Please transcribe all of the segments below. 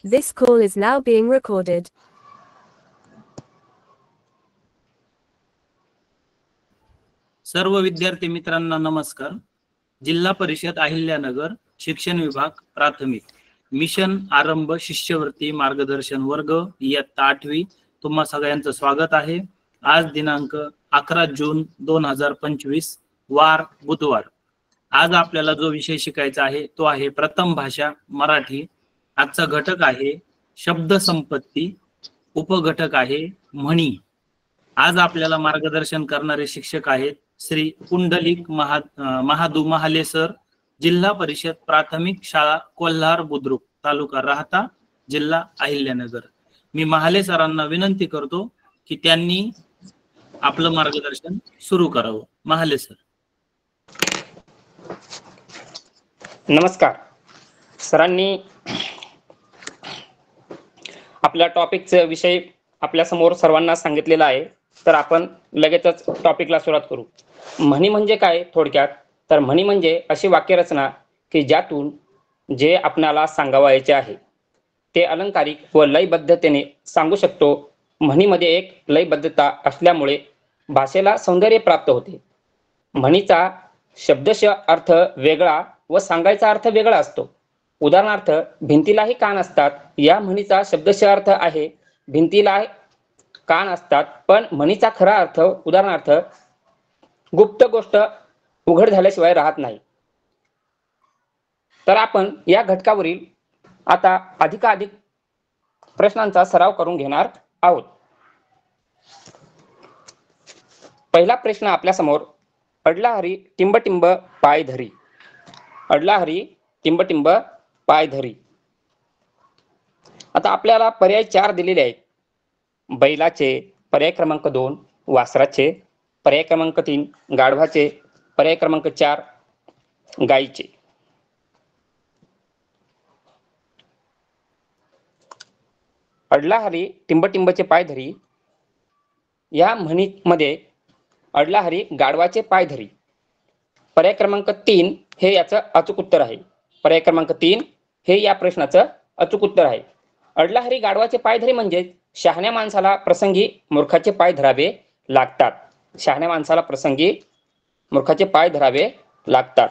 This call is now being recorded. सर्व विद्यार्थी मित्रांना नमस्कार. जिल्हा परिषद अहिल्यानगर शिक्षण विभाग प्राथमिक मिशन आरंभ शिष्यवृत्ती मार्गदर्शन वर्ग इयत्ता 8वी तुम्हा सगळ्यांचं स्वागत आहे. आज दिनांक 11 जून 2025 वार बुधवार. आज आपल्याला जो विषय शिकायचा आहे तो आहे प्रथम भाषा मराठी. आजचा घटक आहे शब्द संपत्ती, उपघटक आहे म्हणी. आज आपल्याला मार्गदर्शन करणारे शिक्षक आहेत श्री पुंडलिक महादू महाले सर, जिल्हा परिषद प्राथमिक शाळा कोल्हार बुद्रुक, तालुका राहता, जिल्हा अहिल्यानगर. मी महाले सरांना विनंती करतो की त्यांनी आपलं मार्गदर्शन सुरू करावं. महाले सर. नमस्कार. सरांनी आपल्या टॉपिकचा विषय आपल्या समोर सर्वांना सांगितलेला आहे, तर आपण लगेचच टॉपिकला सुरुवात करू. म्हणी म्हणजे काय? थोडक्यात तर म्हणी म्हणजे अशी वाक्यरचना की ज्यातून जे आपणाला सांगावयाचे आहे ते अलंकारिक व लयबद्धतेने सांगू शकतो. म्हणीमध्ये एक लयबद्धता असल्यामुळे भाषेला सौंदर्य प्राप्त होते. म्हणीचा शब्दशः अर्थ वेगळा व सांगायचा अर्थ वेगळा असतो. उदाहरणार्थ, भिंतीलाही कान असतात या म्हणीचा शब्दशः अर्थ आहे भिंतीला कान असतात, पण म्हणीचा खरा अर्थ उदाहरणार्थ गुप्त गोष्ट उघड झाल्याशिवाय राहत नाही. तर आपण या घटकावरील आता अधिकाधिक प्रश्नांचा सराव करून घेणार आहोत. पहिला प्रश्न आपल्या समोर, अडला हरी टिंबटिंब पाय धरी. अडला हरी टिंबटिंब पाय धरी. आता आपल्याला पर्याय 4 दिलेले आहेत. बैलाचे, पर्याय क्रमांक 2 वासराचे, पर्याय क्रमांक 3 गाढवाचे, पर्याय क्रमांक 4 गाईचे. अडला हरी टिंबटिंबचे पाय धरी या म्हणीमध्ये अडला हरी गाढवाचे पाय धरी, पर्याय क्रमांक 3 हे याचं अचूक उत्तर आहे. पर्याय क्रमांक 3 हे या प्रश्नाचं अचूक उत्तर आहे. अडला हरी गाढवाचे पाय धरी म्हणजे शहाण्या माणसाला प्रसंगी मूर्खाचे पाय धरावे लागतात. शहाण्या माणसाला प्रसंगी मूर्खाचे पाय धरावे लागतात.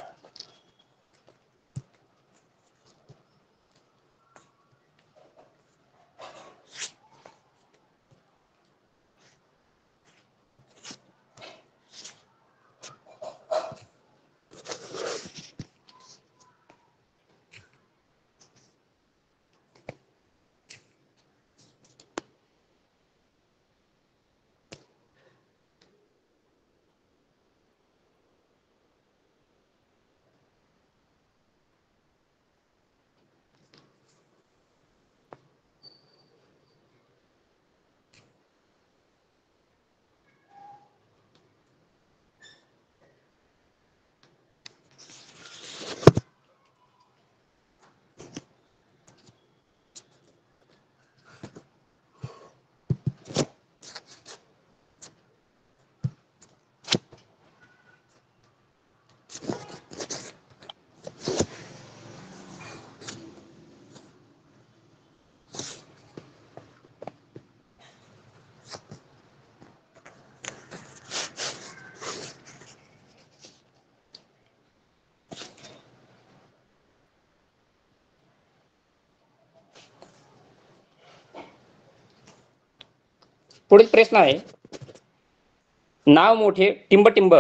पुढील प्रश्न आहे, नाव मोठे टिंबटिंब.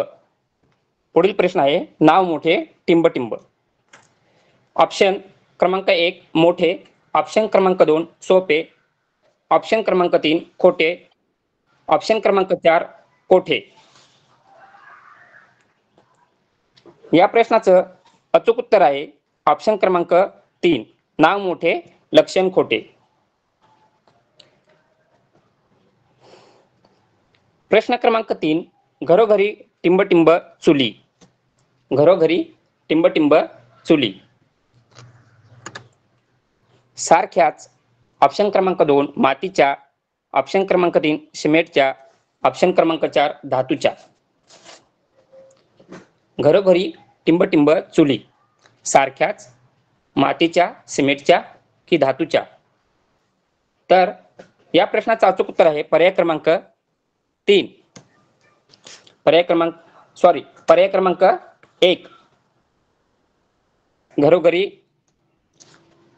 पुढील प्रश्न आहे, नाव मोठे टिंबटिंब. ऑप्शन क्रमांक 1 मोठे, ऑप्शन क्रमांक 2 सोपे, ऑप्शन क्रमांक 3 खोटे, ऑप्शन क्रमांक 4 कोठे. या प्रश्नाचं अचूक उत्तर आहे ऑप्शन क्रमांक 3 नाव मोठे लक्षण खोटे. प्रश्न क्रमांक 3 घरोघरी टिंबटिंब चुली. घरोघरी टिंबटिंब चुली. सारख्याच, ऑप्शन क्रमांक 2 मातीच्या, ऑप्शन क्रमांक 3 सिमेंटच्या, ऑप्शन क्रमांक 4 धातूच्या. घरोघरी टिंबटिंब चुली सारख्याच, मातीच्या, सिमेंटच्या की धातूच्या. तर या प्रश्नाचं अचूक उत्तर आहे पर्याय क्रमांक 3. पर्याय क्रमांक 1.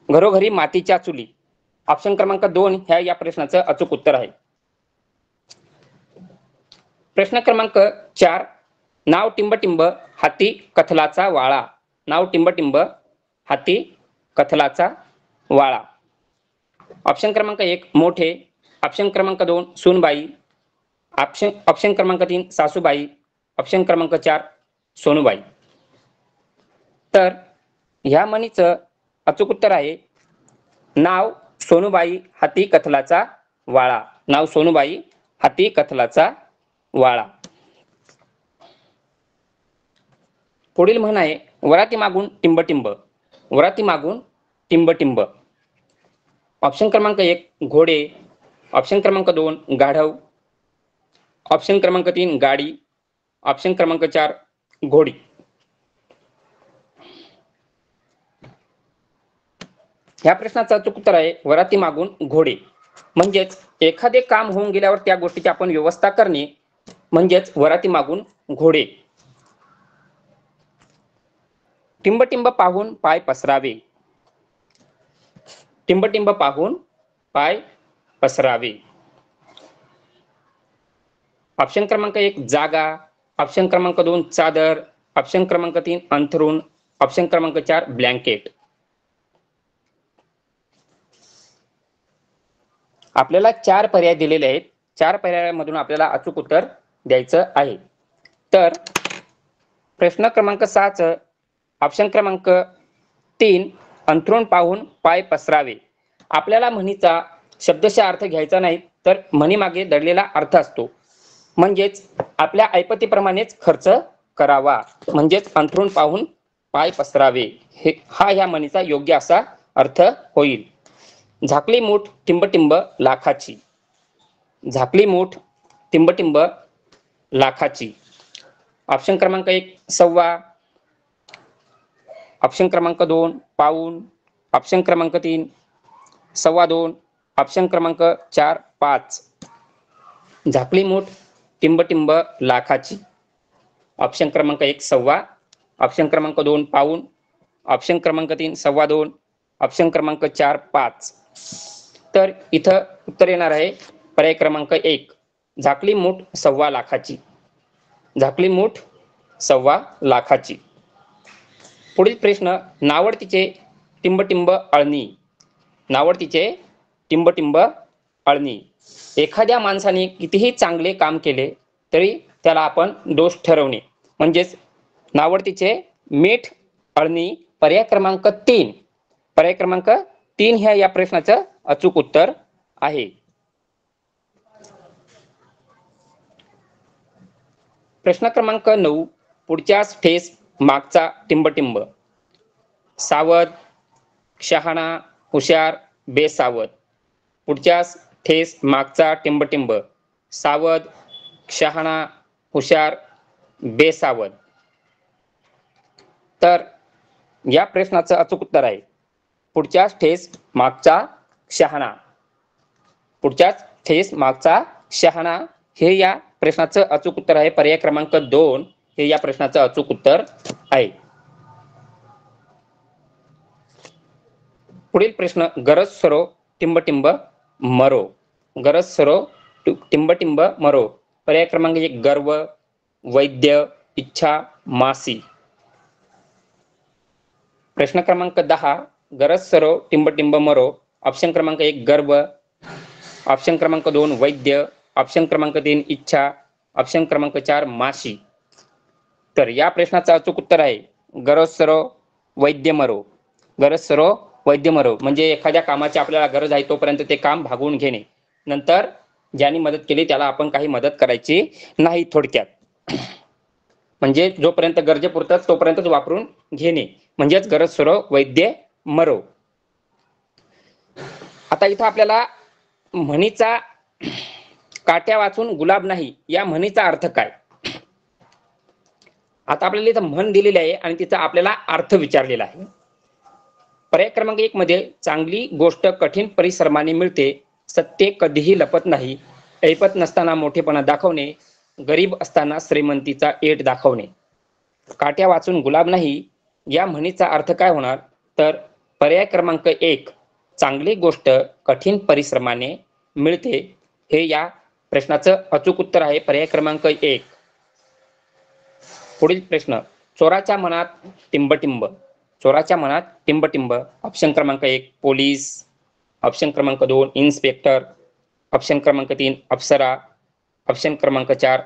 घरोघरी मातीच्या चुली. ऑप्शन क्रमांक 2 ह्या या प्रश्नाचं अचूक उत्तर आहे. प्रश्न क्रमांक 4. नाव टिंबटिंब हाती कथलाचा वाळा. नाव टिंबटिंब हाती कथलाचा वाळा. ऑप्शन क्रमांक 1 मोठे. ऑप्शन क्रमांक 2 सूनबाई. ऑप्शन क्रमांक 3 सासूबाई. ऑप्शन क्रमांक 4 सोनूबाई. तर ह्या म्हणीचं अचूक उत्तर आहे नाव सोनूबाई हाती कथलाचा वाळा. नाव सोनूबाई हाती कथलाचा वाळा. पुढील म्हण आहे वराती मागून टिंबटिंब. वराती मागून टिंबटिंब. ऑप्शन क्रमांक 1 घोडे. ऑप्शन क्रमांक 2 गाढव. ऑप्शन क्रमांक 3 गाडी. ऑप्शन क्रमांक 4 घोडी. ह्या प्रश्नाचं अचूक उत्तर आहे वराती मागून घोडे. म्हणजेच एखादे काम होऊन गेल्यावर त्या गोष्टीची आपण व्यवस्था करणे म्हणजेच वराती मागून घोडे. टिंबटिंब पाहून पाय पसरावे. टिंबटिंब पाहून पाय पसरावे. ऑप्शन क्रमांक 1 जागा. ऑप्शन क्रमांक 2 चादर. ऑप्शन क्रमांक 3 अंथरूण. ऑप्शन क्रमांक 4 ब्लँकेट. आपल्याला 4 पर्याय दिलेले आहेत. 4 पर्यायामधून आपल्याला अचूक उत्तर द्यायचं आहे. तर प्रश्न क्रमांक 6 ऑप्शन क्रमांक 3 अंथरूण पाहून पाय पसरावे. आपल्याला म्हणीचा शब्दशः अर्थ घ्यायचा नाही तर म्हणीमागे दडलेला अर्थ असतो. म्हणजेच आपल्या ऐपतीप्रमाणेच खर्च करावा. म्हणजेच अंथरूण पाहून पाय पसरावे हा ह्या म्हणीचा योग्य असा अर्थ होईल. झाकली मूठ टिंबटिंब लाखाची. झाकली मूठ टिंबटिंब लाखाची. ऑप्शन क्रमांक 1 सव्वा. ऑप्शन क्रमांक 2 पाऊण. ऑप्शन क्रमांक 3 2.25. ऑप्शन क्रमांक 4 5. झाकली मूठ टिंबटिंब लाखाची. ऑप्शन क्रमांक 1 सव्वा. ऑप्शन क्रमांक 2 पाऊण. ऑप्शन क्रमांक 3 2.25. ऑप्शन क्रमांक 4 5. तर इथं उत्तर येणार आहे पर्याय क्रमांक 1 झाकली मूठ सव्वा लाखाची. झाकली मूठ सव्वा लाखाची. पुढील प्रश्न नावडतीचे टिंबटिंब अळणी. नावडतीचे टिंबटिंब अळणी. एखाद्या माणसाने कितीही चांगले काम केले तरी त्याला आपण दोष ठरवणे म्हणजेच नावडतीचे मीठ अळणी. पर्याय क्रमांक 3. पर्याय क्रमांक 3 ह्या या प्रश्नाचं अचूक उत्तर आहे. प्रश्न क्रमांक 9 पुढच्यास ठेस मागचा टिंबटिंब. सावध शहाणा हुशार बेसावध. पुढच्यास ठेस मागचा टिंबटिंब. सावध शहाणा हुशार बेसावध. तर या प्रश्नाचं अचूक उत्तर आहे पुढच्याच ठेस मागचा शहाणा. पुढच्याच ठेस मागचा शहाणा हे या प्रश्नाचं अचूक उत्तर आहे. पर्याय क्रमांक 2 हे या प्रश्नाचं अचूक उत्तर आहे. पुढील प्रश्न गरज सरो टिंबटिंब मरो. गरज सरो टिंबटिंब मरो. पर्याय क्रमांक 1 गर्व वैद्य इच्छा मासी. प्रश्न क्रमांक 10 गरज सरो टिंबटिंब मरो. ऑप्शन क्रमांक 1 गर्व. ऑप्शन क्रमांक 2 वैद्य. ऑप्शन क्रमांक 3 इच्छा. ऑप्शन क्रमांक 4 माशी. तर या प्रश्नाचं अचूक उत्तर आहे गरज सरो वैद्य मरो. गरज सरो वैद्य मरो म्हणजे एखाद्या कामाची आपल्याला गरज आहे तोपर्यंत ते काम भागवून घेणे. नंतर ज्यांनी मदत केली त्याला आपण काही मदत करायची नाही. थोडक्यात म्हणजे जोपर्यंत गरजेपुरतं तोपर्यंतच वापरून घेणे म्हणजेच गरज सरो वैद्य मरो. आता इथं आपल्याला म्हणीचा काट्या वाचून गुलाब नाही या म्हणीचा अर्थ काय. आता आपल्याला इथं म्हण दिलेली आहे आणि तिचा आपल्याला अर्थ विचारलेला आहे. पर्याय क्रमांक 1 मध्ये चांगली गोष्ट कठीण परिश्रमाने मिळते सत्य कधीही लपत नाही. ऐपत नसताना मोठेपणा दाखवणे, गरीब असताना श्रीमंतीचा एट दाखवणे. काट्या वाचून गुलाब नाही या म्हणीचा अर्थ काय होणार? तर पर्याय क्रमांक 1, चांगली गोष्ट कठीण परिश्रमाने मिळते, हे या प्रश्नाचं अचूक उत्तर आहे. पर्याय क्रमांक 1. पुढील प्रश्न, चोराच्या मनात टिंबटिंब. चोराच्या मनात टिंबटिंब. ऑप्शन क्रमांक 1 पोलीस, ऑप्शन क्रमांक 2 इन्स्पेक्टर, ऑप्शन क्रमांक 3 अप्सरा, ऑप्शन क्रमांक 4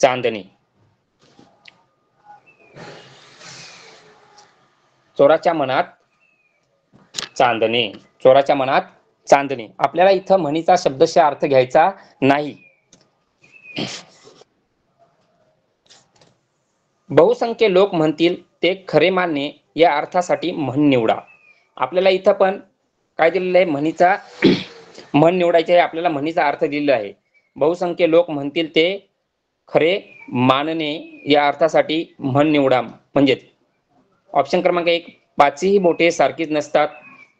चांदणी. चोराच्या मनात चांदणे. चोराच्या मनात चांदणे. आपल्याला इथं म्हणीचा शब्दशः अर्थ घ्यायचा नाही. बहुसंख्य लोक म्हणतील ते खरे मानणे या अर्थासाठी म्हण निवडा. आपल्याला इथं पण काय दिलेलं आहे? म्हणीचा म्हण निवडायचे आहे. आपल्याला म्हणीचा अर्थ दिलेला आहे. बहुसंख्य लोक म्हणतील ते खरे मानणे या अर्थासाठी म्हण निवडा. म्हणजेच ऑप्शन क्रमांक 1 पाचही बोटे सारखीच नसतात,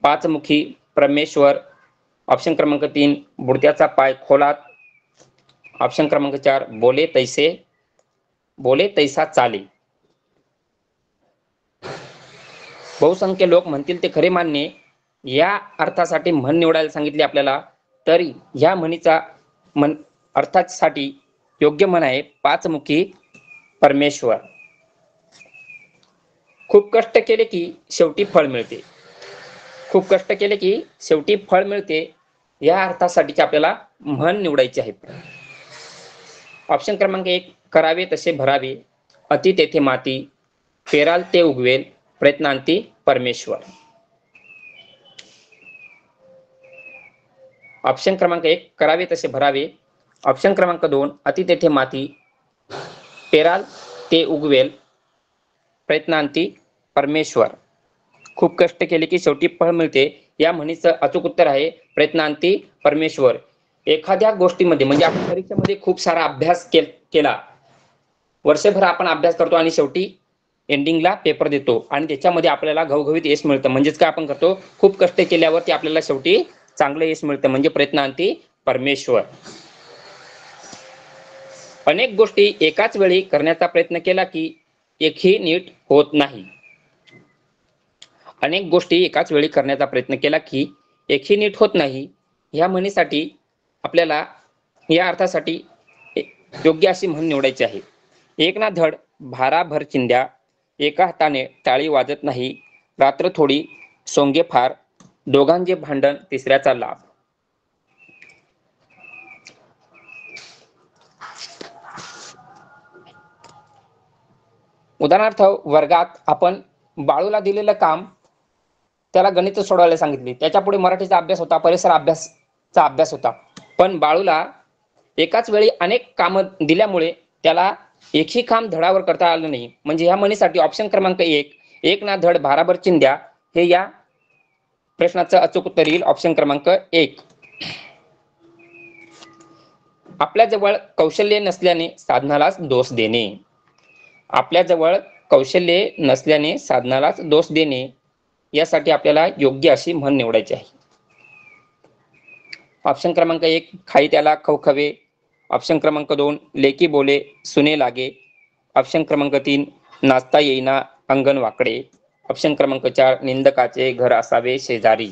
पाचमुखी परमेश्वर. ऑप्शन क्रमांक 3 बुडत्याचा पाय खोलात. ऑप्शन क्रमांक 4 बोले तैसा चाले. बहुसंख्य लोक म्हणतील ते खरे मानणे या अर्थासाठी म्हण निवडायला सांगितले आपल्याला. तरी ह्या म्हणीचा अर्थासाठी योग्य म्हण आहे पाचमुखी परमेश्वर. खूप कष्ट केले की शेवटी फळ मिळते. खूप कष्ट केले की शेवटी फळ मिळते या अर्थासाठी आपल्याला म्हण निवडायची आहे. ऑप्शन क्रमांक 1 करावे तसे भरावे, अति तेथे माती, पेराल ते उगवेल, प्रयत्नांती परमेश्वर. ऑप्शन क्रमांक 1 करावे तसे भरावे, ऑप्शन क्रमांक 2 अति तेथे माती, पेराल ते उगवेल, प्रयत्नांती परमेश्वर. खूप कष्ट केले की शेवटी फळ मिळते या म्हणीचं अचूक उत्तर आहे प्रयत्नांती परमेश्वर. एखाद्या गोष्टीमध्ये म्हणजे आपण परीक्षेमध्ये खूप सारा अभ्यास केला, वर्षभर आपण अभ्यास करतो आणि शेवटी एंडिंगला पेपर देतो आणि त्याच्यामध्ये आपल्याला घवघवीत यश मिळतं. म्हणजेच काय आपण करतो? खूप कष्ट केल्यावरती आपल्याला शेवटी चांगलं यश मिळतं, म्हणजे प्रयत्नांती परमेश्वर. अनेक गोष्टी एकाच वेळी करण्याचा प्रयत्न केला की एकही नीट होत नाही. अनेक गोष्टी एकाच वेळी करण्याचा प्रयत्न केला की एकही नीट होत नाही. ह्या म्हणीसाठी आपल्याला या अर्थासाठी योग्य अशी म्हण निवडायची आहे. एक ना धड भाराभर चिंध्या, एका हाताने टाळी वाजत नाही, रात्र थोडी सोंगे फार, दोघांचे भांडण तिसऱ्याचा लाभ. उदाहरणार्थ वर्गात आपण बाळूला दिलेलं काम त्याला गणित सोडवायला सांगितली, त्याच्या पुढे मराठीचा अभ्यास होता, परिसर अभ्यासचा अभ्यास होता, पण बाळूला एकाच वेळी अनेक कामं दिल्यामुळे त्याला एकही काम धडावर करता आलं नाही. म्हणजे ह्या म्हणीसाठी ऑप्शन क्रमांक 1 एक ना धड भाराभर चिंध्या हे या प्रश्नाचं अचूक उत्तर येईल. ऑप्शन क्रमांक 1. आपल्याजवळ कौशल्य नसल्याने साधनालाच दोष देणे. आपल्याजवळ कौशल्य नसल्याने साधनालाच दोष देणे यासाठी आपल्याला योग्य अशी म्हण निवडायची आहे. ऑप्शन क्रमांक 1 खाई त्याला खवखवे, ऑप्शन क्रमांक 2 लेकी बोले सुने लागे, ऑप्शन क्रमांक 3 नाचता येईना अंगण वाकडे, ऑप्शन क्रमांक 4 निंदकाचे घर असावे शेजारी.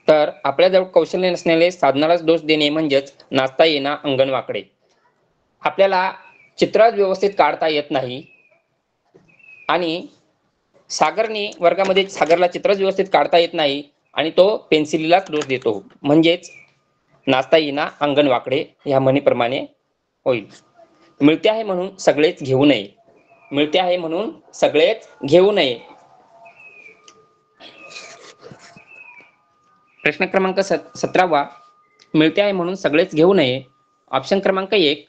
तर आपल्याजवळ कौशल्य नसण्याने साधनालाच दोष देणे म्हणजेच नाचता येईना अंगण वाकडे. आपल्याला चित्र व्यवस्थित काढता येत नाही आणि सागरने वर्गामध्ये सागरला चित्रच व्यवस्थित काढता येत नाही आणि तो पेन्सिलीलाच दोष देतो, म्हणजेच नाचता येईना अंगण वाकडे ह्या म्हणीप्रमाणे होईल. मिळते आहे म्हणून सगळेच घेऊ नये. मिळते आहे म्हणून सगळेच घेऊ नये. प्रश्न क्रमांक 17 मिळते आहे म्हणून सगळेच घेऊ नये. ऑप्शन क्रमांक 1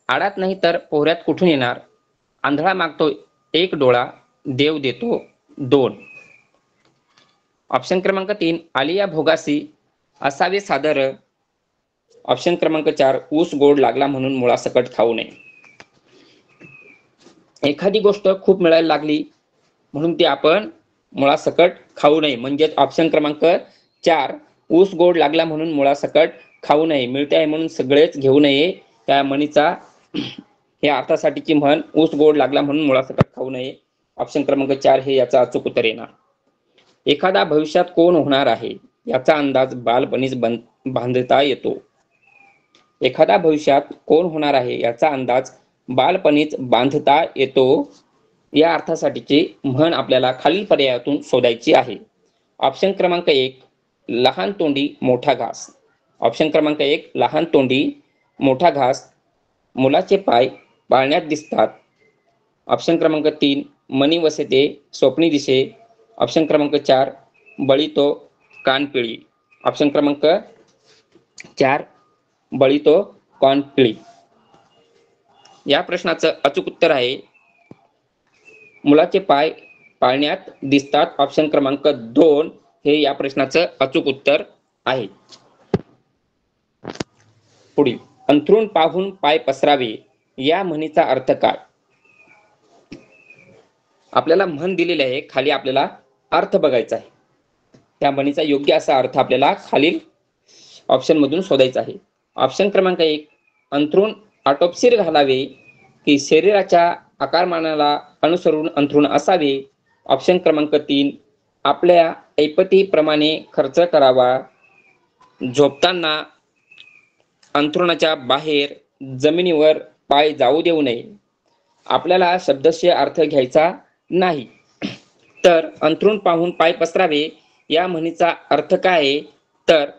आडात नाही तर पोहऱ्यात कुठून येणार, आंधळा मागतो एक डोळा देव देतो 2. ऑप्शन क्रमांक 3 आलिया भोगासी असावे सादर. ऑप्शन क्रमांक 4 ऊस गोड लागला म्हणून मुळासकट खाऊ नये. एखादी गोष्ट खूप मिळायला लागली म्हणून ती आपण मुळासकट खाऊ नये. म्हणजेच ऑप्शन क्रमांक 4, ऊस गोड लागला म्हणून मुळासकट खाऊ नये. मिळते आहे म्हणून सगळेच घेऊ नये. त्या म्हणीचा या अर्थासाठीची म्हण, ऊस गोड लागला म्हणून मुळासकट खाऊ नये. ऑप्शन क्रमांक 4 हे याचा अचूक उत्तर येणार. एखादा भविष्यात कोण होणार आहे याचा अंदाज बालपणीच बांधता येतो. एखादा भविष्यात कोण होणार आहे याचा अंदाज बालपणीच बांधता येतो. या अर्थासाठीची म्हण आपल्याला खालील पर्यायातून शोधायची आहे. ऑप्शन क्रमांक 1, लहान तोंडी मोठा घास. ऑप्शन क्रमांक 1, लहान तोंडी मोठा घास. मुलाचे पाय पाळण्यात दिसतात. ऑप्शन क्रमांक 3, मनी वसते स्वप्नी दिसे. ऑप्शन क्रमांक 4, बळी तो कान पिळी. ऑप्शन क्रमांक 4, बळी तो कान पिळी. या प्रश्नाचं अचूक उत्तर आहे मुलाचे पाय पाळण्यात दिसतात. ऑप्शन क्रमांक 2 हे या प्रश्नाचं अचूक उत्तर आहे. पुढील, अंथरूण पाहून पाय पसरावे या म्हणीचा अर्थ काय? आपल्याला म्हण दिलेली आहे, खाली आपल्याला अर्थ बघायचा आहे. त्या म्हणीचा योग्य असा अर्थ आपल्याला खालील ऑप्शन मधून शोधायचा आहे. ऑप्शन क्रमांक 1, अंथरूण आटोपशीर घालावे की शरीराच्या आकारमानाला अनुसरून अंथरूण असावे. ऑप्शन क्रमांक 3, आपल्या ऐपतीप्रमाणे खर्च करावा. झोपताना अंथरुणाच्या बाहेर जमिनीवर पाय जाऊ देऊ नये. आपल्याला शब्दशः अर्थ घ्यायचा नाही. तर अंथरूण पाहून पाय पसरावे या म्हणीचा अर्थ काय आहे? तर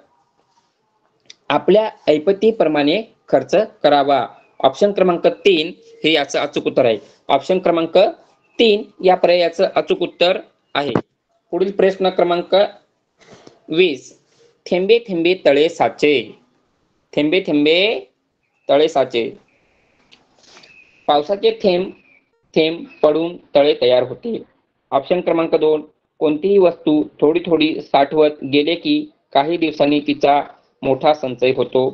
आपल्या ऐपतीप्रमाणे खर्च करावा. ऑप्शन क्रमांक 3 हे याचं अचूक उत्तर आहे. ऑप्शन क्रमांक 3 या पर्यायाचं अचूक उत्तर आहे. पुढील प्रश्न क्रमांक 20, थेंबे थेंबे तळे साचे. थेंबे थेंबे तळे साचे. पावसाचे थेंब थेंब पडून तळे तयार होते. ऑप्शन क्रमांक 2, कोणतीही वस्तू थोडी थोडी साठवत गेले की काही दिवसांनी तिचा मोठा संचय होतो.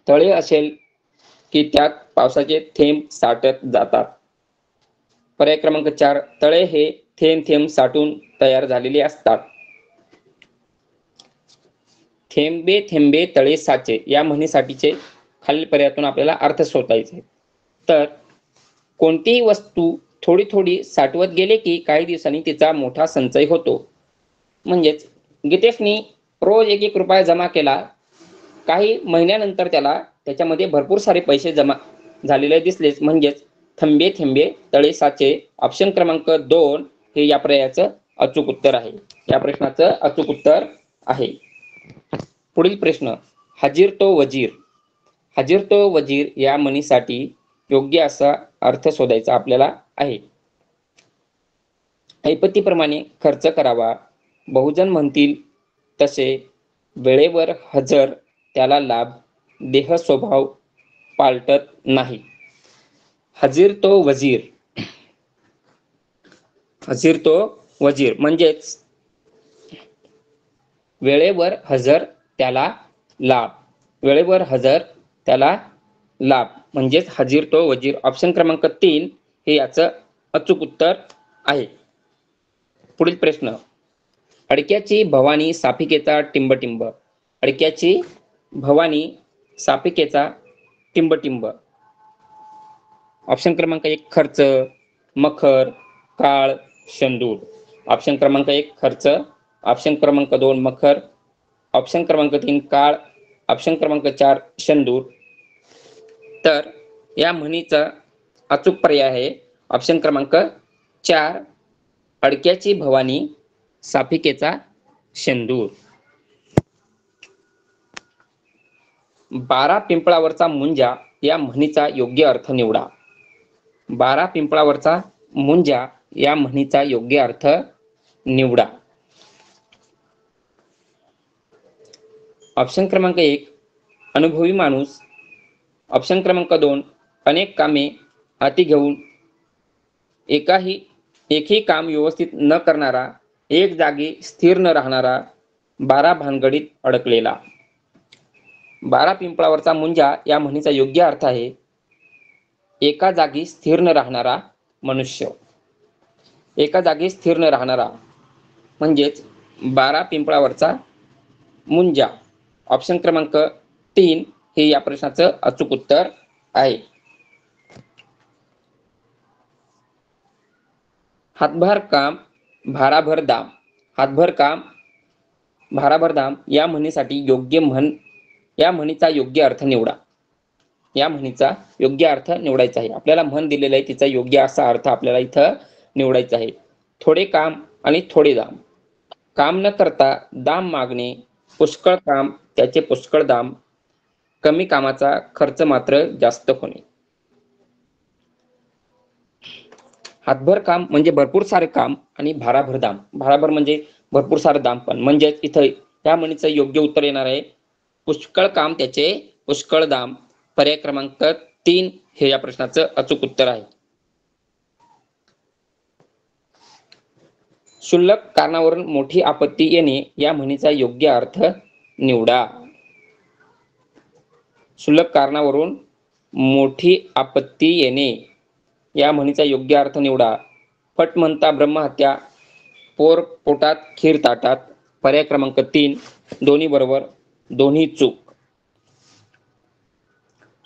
तळे असेल की त्यात पावसाचे थेंब साठत जातात. पर्याय क्रमांक 4, तळे हे थेंब थेंब साठून तयार झालेले असतात. थेंबे थेंबे तळे साचे या म्हणीसाठीचे खालील पर्यायातून आपल्याला अर्थ शोधायचे. तर कोणतीही वस्तू थोडी थोडी साठवत गेले की काही दिवसांनी तिचा मोठा संचय होतो. म्हणजेच गीतेशनी रोज 1-1 रुपया जमा केला. काही महिन्यानंतर त्याला त्याच्यामध्ये भरपूर सारे पैसे जमा झालेले दिसलेच. म्हणजेच थेंबे थेंबे तळे साचे. ऑप्शन क्रमांक 2 हे या पर्यायाचं अचूक उत्तर आहे. या प्रश्नाचं अचूक उत्तर आहे. पुढील प्रश्न, हजीर तो वजीर. हजीर तो वजीर या म्हणीसाठी योग्य असा अर्थ शोधायचा आपल्याला आहे. ऐपतीप्रमाणे खर्च करावा. बहुजन म्हणतील तसे. वेळेवर हजर त्याला लाभ. देह स्वभाव पालटत नाही. हजीर तो वजीर. हजीर तो वजीर म्हणजेच वेळेवर हजर त्याला लाभ. वेळेवर हजर त्याला लाभ म्हणजेच हजीर तो वजीर. ऑप्शन क्रमांक 3 हे याचं अचूक उत्तर आहे. पुढील प्रश्न, अडक्याची भवानी सापिकेचा टिंबटिंब. अडक्याची भवानी सापिकेचा टिंबटिंब. ऑप्शन क्रमांक 1, खर्च, मखर, काळ, शेंदूर. ऑप्शन क्रमांक 1 खर्च. ऑप्शन क्रमांक 2 मखर. ऑप्शन क्रमांक 3 काळ. ऑप्शन क्रमांक 4 शेंदूर. तर या म्हणीचा अचूक पर्याय आहे ऑप्शन क्रमांक 4, अडक्याची भवानी सापिकेचा शेंदूर. 12 पिंपळावरचा मुंजा या म्हणीचा योग्य अर्थ निवडा. 12 पिंपळावरचा मुंजा या म्हणीचा योग्य अर्थ निवडा. ऑप्शन क्रमांक 1, अनुभवी माणूस. ऑप्शन क्रमांक 2, अनेक कामे हाती घेऊन एकही काम व्यवस्थित न करणारा, एक जागी स्थिर न राहणारा, 12 भानगडीत अडकलेला. 12 पिंपळावरचा मुंजा या म्हणीचा योग्य अर्थ आहे एका जागी स्थिर न राहणारा मनुष्य. एका जागी स्थिर न राहणारा म्हणजेच 12 पिंपळावरचा मुंजा. ऑप्शन क्रमांक 3 हे या प्रश्नाचं अचूक उत्तर आहे. हातभार काम भाराभर दाम. हातभर काम भाराभर दाम या म्हणीसाठी योग्य म्हण, या म्हणीचा योग्य अर्थ निवडा. या म्हणीचा योग्य अर्थ निवडायचा आहे. आपल्याला म्हण दिलेला आहे, तिचा योग्य असा अर्थ आपल्याला इथं निवडायचा आहे. थोडे काम आणि थोडे दाम. काम न करता दाम मागणे, पुष्कळ काम त्याचे पुष्कळ दाम, कमी कामाचा खर्च मात्र जास्त होणे. हातभर काम म्हणजे भरपूर सारे काम आणि भाराभर दाम. भाराभर म्हणजे भरपूर सारं दाम पण, म्हणजे इथं या म्हणीचं योग्य उत्तर येणार आहे पुष्कळ काम त्याचे पुष्कळ दाम. पर्याय क्रमांक 3 हे या प्रश्नाचं अचूक उत्तर आहे. क्षुल्लक कारणावरून मोठी आपत्ती येणे या म्हणीचा योग्य अर्थ निवडा. क्षुल्लक कारणावरून मोठी आपत्ती येणे या म्हणीचा योग्य अर्थ निवडा. फट म्हणता ब्रह्महत्या, पोर पोटात खीर ताटात. पर्याय क्रमांक 3 दोन्ही बरोबर, दोन्ही चूक.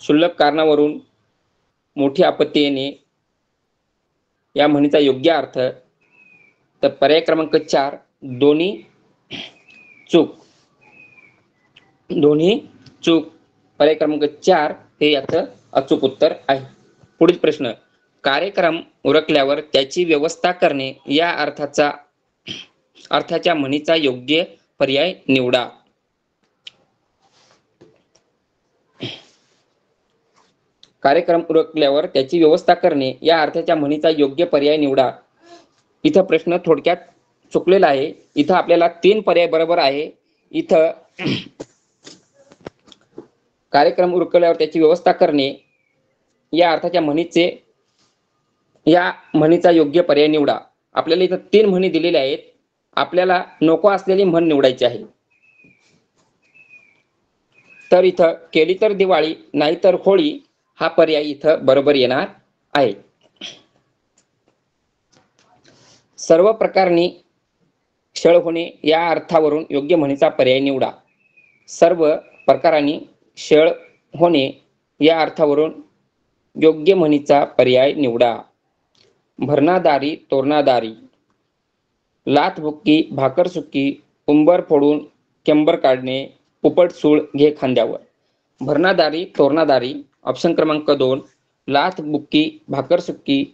क्षुल्लक कारणावरून मोठी आपत्ती येणे या म्हणीचा योग्य अर्थ, तर पर्याय क्रमांक 4 दोन्ही चूक. दोन्ही चूक. पर्याय क्रमांक 4 हे याचं अचूक उत्तर आहे. पुढील प्रश्न. कार्यक्रम उरकल्यावर त्याची व्यवस्था करणे या अर्थाच्या म्हणीचा योग्य पर्याय निवडा. कार्यक्रम उरकल्यावर त्याची व्यवस्था करणे या अर्थाच्या म्हणीचा योग्य पर्याय निवडा. इथं प्रश्न थोडक्यात चुकलेला आहे. इथं आपल्याला 3 पर्याय बरोबर आहे. इथं कार्यक्रम उरकल्यावर त्याची व्यवस्था करणे या अर्थाच्या म्हणीचा योग्य पर्याय निवडा. आपल्याला इथं 3 म्हणी दिलेल्या आहेत. आपल्याला नको असलेली म्हण निवडायची आहे. तर इथं केली तर दिवाळी नाही तर होळी हा पर्याय इथं बरोबर येणार आहे. सर्व प्रकारनी छळ होणे या अर्थावरून योग्य म्हणीचा पर्याय निवडा. सर्व प्रकारांनी छळ होणे या अर्थावरून योग्य म्हणीचा पर्याय निवडा. भरणादारी तोरणादारी, लाथ बुक्की भाकर सुक्की, उंबर फोडून केंबर काढणे, उपट सूळ घे खांद्यावर. भरणादारी तोरणादारी. ऑप्शन क्रमांक 2 लाथ बुक्की भाकर सुक्की,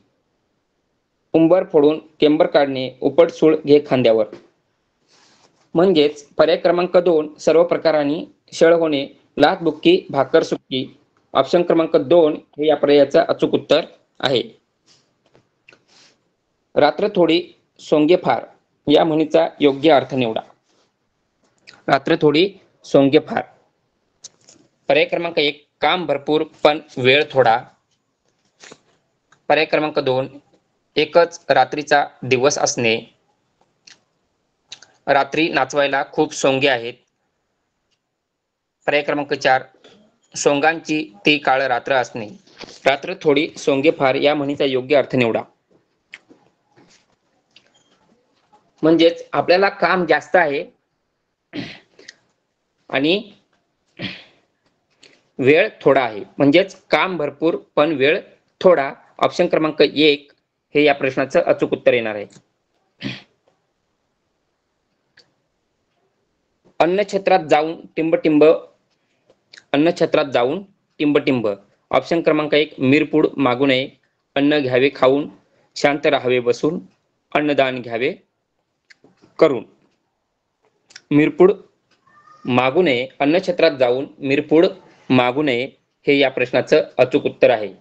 उंबर फोडून केंबर काढणे, उपट सूळ घे खांद्यावर. म्हणजेच पर्याय क्रमांक 2 सर्व प्रकारांनी छळ होणे, लाथ बुक्की भाकर सुक्की. ऑप्शन क्रमांक 2 हे या पर्यायाचं अचूक उत्तर आहे. रात्र थोडी सोंगे फार या म्हणीचा योग्य अर्थ निवडा. रात्र थोडी सोंगे फार. पर्याय क्रमांक 1 काम भरपूर पण वेळ थोडा. पर्याय क्रमांक 2 एकच रात्रीचा दिवस असणे. रात्री नाचवायला खूप सोंगे आहेत. पर्याय क्रमांक 4 सोंगांची ती काळ रात्र असणे. रात्र थोडी सोंगे फार या म्हणीचा योग्य अर्थ निवडा. म्हणजेच आपल्याला काम जास्त आहे आणि वेळ थोडा आहे. म्हणजेच काम भरपूर पण वेळ थोडा. ऑप्शन क्रमांक 1 हे या प्रश्नाचं अचूक उत्तर येणार आहे. अन्नछत्रात जाऊन टिंबटिंब. अन्नछत्रात जाऊन टिंबटिंब. ऑप्शन क्रमांक 1 मिरपूड मागू नये. अन्न घ्यावे खाऊन, शांत राहावे बसून, अन्नदान घ्यावे करून. मिरपूड मागू नये. अन्नछत्रात जाऊन मिरपूड मागू नये हे या प्रश्नाचं अचूक उत्तर आहे.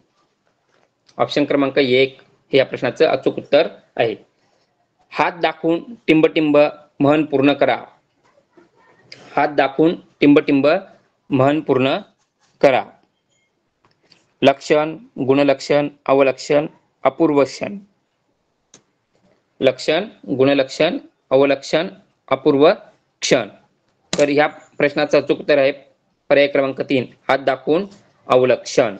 ऑप्शन क्रमांक 1 हे या प्रश्नाचं अचूक उत्तर आहे. हात दाखवून टिंबटिंब म्हण पूर्ण करा. हात दाखवून टिंबटिंब म्हण पूर्ण करा. लक्षण, गुणलक्षण, अवलक्षण, अपूर्वक्षण. लक्षण, गुणलक्षण, अवलक्षण, अपूर्व क्षण. तर ह्या प्रश्नाचं अचूक उत्तर आहे पर्याय क्रमांक 3 हात दाखवून अवलक्षण.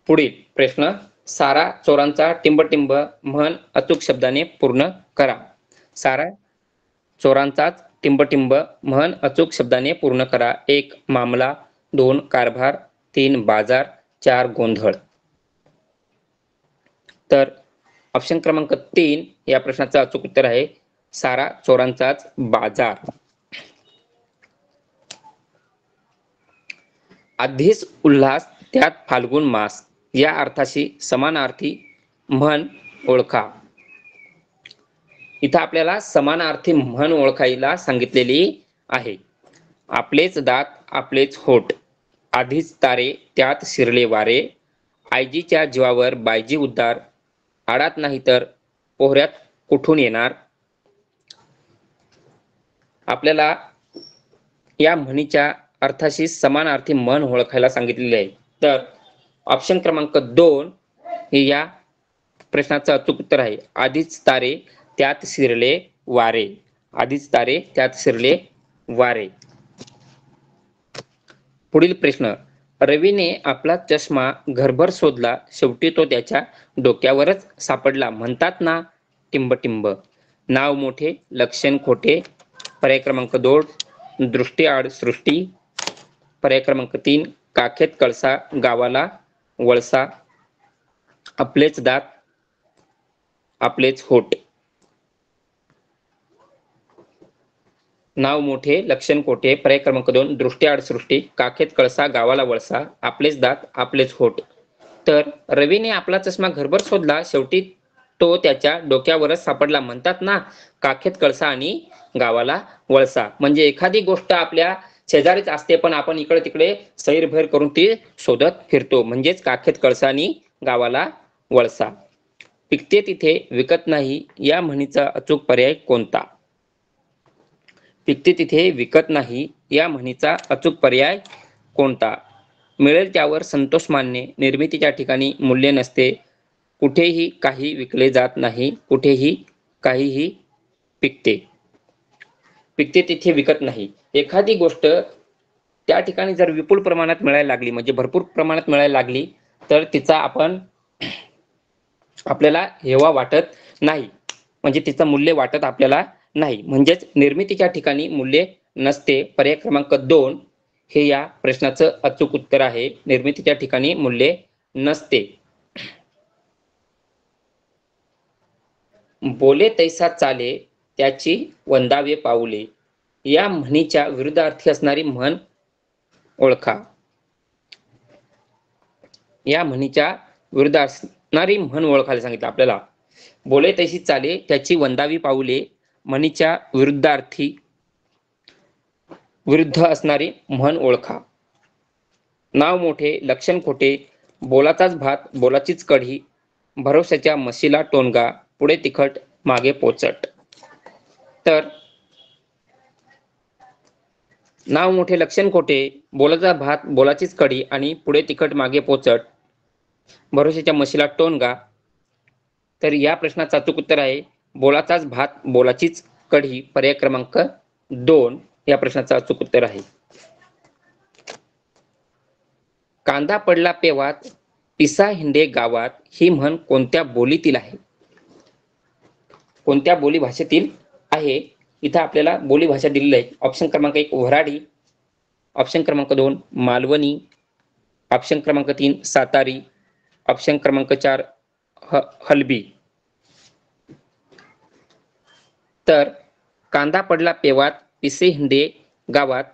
पुढील प्रश्न सारा चोरांचा टिंबटिंब म्हण अचूक शब्दाने पूर्ण करा. सारा चोरांचाच टिंबटिंब म्हण अचूक शब्दाने पूर्ण करा. 1 मामला, 2 कारभार, 3 बाजार, 4 गोंधळ. तर ऑप्शन क्रमांक 3 या प्रश्नाचं अचूक उत्तर आहे सारा चोरांचाच बाजार. आधीच उल्हास त्यात फाल्गुन मास या अर्थाशी समानार्थी म्हण ओळखा. इथं आपल्याला समानार्थी म्हण ओळखायला सांगितलेली आहे. आपलेच दात आपलेच होठ, आधीच तारे त्यात शिरले वारे, आयजीच्या जीवावर बायजी उद्धार, आडात नाही तर पोहऱ्यात कुठून येणार. आपल्याला या म्हणीच्या अर्थाशी समानार्थी म्हण ओळखायला सांगितलेले आहे. तर ऑप्शन क्रमांक 2 हे या प्रश्नाचं अचूक उत्तर आहे. आधीच तारे त्यात शिरले वारे. आधीच तारे त्यात शिरले वारे. पुढील प्रश्न. रवीने आपला चष्मा घरभर शोधला, शेवटी तो त्याच्या डोक्यावरच सापडला, म्हणतात ना टिंबटिंब. नाव मोठे लक्षण खोटे. पर्याय क्रमांक 2 दृष्टी आड सृष्टी. पर्याय क्रमांक 3 काखेत कळसा गावाला वळसा. आपलेच दात आपलेच होठ. नाव मोठे लक्षण खोटे. पर्याय क्रमांक 2 दृष्टी आड सृष्टी. काखेत कळसा गावाला वळसा. आपलेच दात आपलेच होठ. तर रवीने आपला चष्मा घरभर शोधला, शेवटी तो त्याच्या डोक्यावरच सापडला, म्हणतात ना काखेत कळसा आणि गावाला वळसा. म्हणजे एखादी गोष्ट आपल्या शेजारीच असते पण आपण इकडे तिकडे सैरभैर करून ती शोधत फिरतो, म्हणजेच काखेत कळसा आणि गावाला वळसा. पिकते तिथे विकत नाही या म्हणीचा अचूक पर्याय कोणता. पिकते तिथे विकत नाही या म्हणीचा अचूक पर्याय कोणता. मिळेल त्यावर संतोष मानणे. निर्मितीच्या ठिकाणी मूल्य नसते. कुठेही काही विकले जात नाही. कुठेही काहीही पिकते. पिकते तिथे विकत नाही. एखादी गोष्ट त्या ठिकाणी जर विपुल प्रमाणात मिळायला लागली, म्हणजे भरपूर प्रमाणात मिळायला लागली, तर तिचा आपल्याला हेवा वाटत नाही, म्हणजे तिचं मूल्य वाटत आपल्याला नाही. म्हणजेच निर्मितीच्या ठिकाणी मूल्य नसते. पर्याय क्रमांक 2 हे या प्रश्नाचं अचूक उत्तर आहे. निर्मितीच्या ठिकाणी मूल्य नसते. बोले तैसा चाले त्याची वंदावे पाऊले या म्हणीच्या विरुद्धार्थी असणारी म्हण ओळखा. या म्हणीच्या विरुद्ध असणारी म्हण ओळखायला सांगितलं आपल्याला. बोले तैसी चाले त्याची वंदावी पाऊले म्हणीच्या विरुद्ध असणारी म्हण ओळखा. नाव मोठे लक्षण खोटे. बोलाचाच भात बोलाचीच कढी. भरोश्याच्या म्हशीला टोनगा. पुढे तिखट मागे पोचट. तर नाव मोठे लक्षण खोटे, बोलाचा भात बोलाचीच कढी आणि पुढे तिखट मागे पोचट, भरोश्याच्या म्हशीला टोनगा. तर या प्रश्नाचं अचूक उत्तर आहे बोलाचाच भात बोलाचीच कढी. पर्याय क्रमांक 2 या प्रश्नाचं अचूक उत्तर आहे. कांदा पडला पेवात पिसा हिंडे गावात ही म्हण कोणत्या बोलीतील आहे. कोणत्या बोली भाषेतील आहे. इथं आपल्याला बोली भाषा दिलेली आहे. ऑप्शन क्रमांक 1 वऱ्हाडी. ऑप्शन क्रमांक 2 मालवणी. ऑप्शन क्रमांक 3 सातारी. ऑप्शन क्रमांक 4 हलबी. तर कांदा पडला पेवात पिसे हिंडे गावात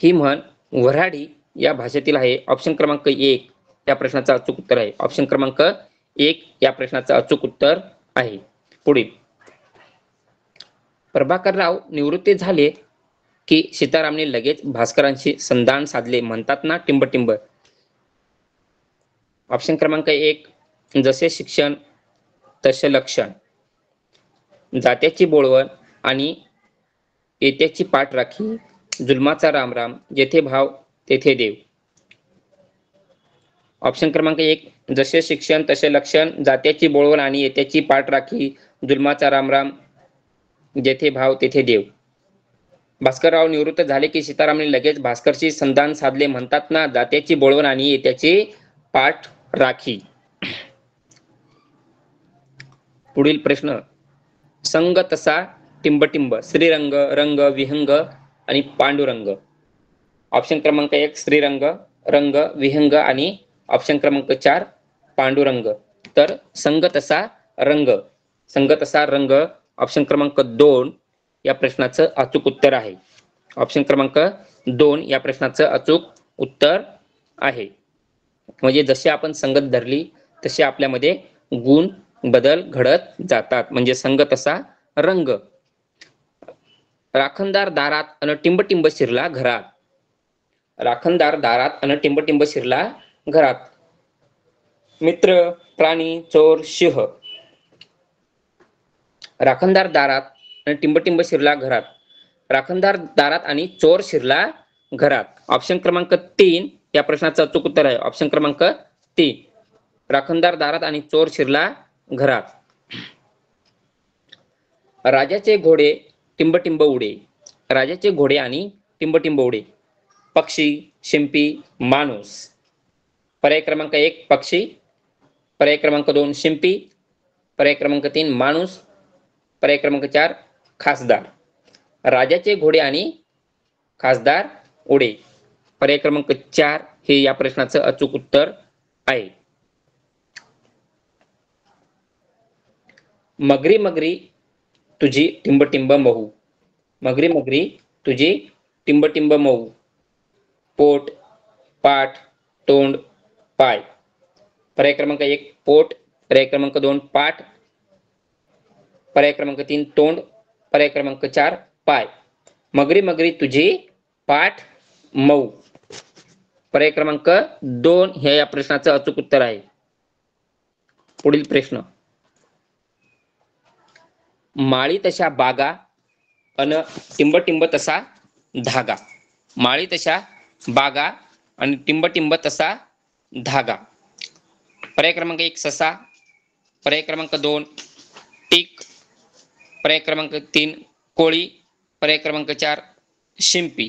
ही म्हण वऱ्हाडी या भाषेतील आहे. ऑप्शन क्रमांक 1 या प्रश्नाचं अचूक उत्तर आहे. ऑप्शन क्रमांक 1 या प्रश्नाचं अचूक उत्तर आहे. पुढील. प्रभाकरराव निवृत्ती झाले की सीतारामने लगेच भास्करांशी संधान साधले, म्हणतात ना टिंबटिंब. ऑप्शन क्रमांक 1 जसे शिक्षण तसे लक्षण. जात्याची बोळवण आणि येत्याची पाठ राखी. जुलमाचा रामराम. जेथे भाव तेथे देव. ऑप्शन क्रमांक 1 जसे शिक्षण तसे लक्षण. जात्याची बोळवण आणि येत्याची पाठ राखी. जुलमाचा रामराम. जेथे भाव तेथे देव. भास्करराव निवृत्त झाले की सीतारामने लगेच भास्करशी संधान साधले, म्हणतात ना जात्याची बोळवण आणि येत्याची पाठ राखी. पुढील प्रश्न, संग तसा टिंबटिंब, श्रीरंग, रंग, विहंग आणि पांडुरंग. ऑप्शन क्रमांक 1 श्रीरंग, रंग, विहंग आणि ऑप्शन क्रमांक 4 पांडुरंग. तर संग तसा रंग, संग तसा रंग ऑप्शन क्रमांक 2 या प्रश्नाचं अचूक उत्तर आहे. ऑप्शन क्रमांक 2 या प्रश्नाचं अचूक उत्तर आहे. म्हणजे जशी आपण संगत धरली तसे आपल्यामध्ये गुण बदल घडत जातात. म्हणजे संग तसा रंग. राखणदार दारात अन टिंबटिंब शिरला घरात. राखणदार दारात अन टिंबटिंब शिरला घरात. मित्र, प्राणी, चोर, सिंह. राखणदार दारात आणि टिंबटिंब शिरला घरात. राखणदार दारात आणि चोर शिरला घरात. ऑप्शन क्रमांक 3 या प्रश्नाचं अचूक उत्तर आहे. ऑप्शन क्रमांक 3 राखणदार दारात आणि चोर शिरला घरात. राजाचे घोडे टिंबटिंब उडे. राजाचे घोडे आणि टिंबटिंब उडे. पक्षी, शिंपी, माणूस. पर्याय क्रमांक 1 पक्षी, पर्याय क्रमांक 2 शिंपी, पर्याय क्रमांक 3 माणूस, पर्याय क्रमांक 4 खासदार. राजाचे घोडे आणि खासदार उडे. पर्याय क्रमांक 4 हे या प्रश्नाचं अचूक उत्तर आहे. मगरी मगरी तुझी टिंबटिंब मऊ. मगरी मगरी तुझी टिंबटिंब मऊ. पोट, पाठ, तोंड, पाय. पर्याय क्रमांक 1 पोट, पर्याय क्रमांक 2 पाठ, पर्याय क्रमांक 3 तोंड, पर्याय क्रमांक 4 पाय. मगरी मगरी तुझी पाठ मऊ. पर्याय क्रमांक 2 हे या प्रश्नाचं अचूक उत्तर आहे. पुढील प्रश्न, माळी तशा बागा अन टिंबटिंब तसा धागा. माळी तशा बागा आणि टिंबटिंब तसा धागा. पर्याय क्रमांक 1 ससा, पर्याय क्रमांक 2 टीक, पर्याय क्रमांक 3 कोळी, पर्याय क्रमांक 4 शिंपी.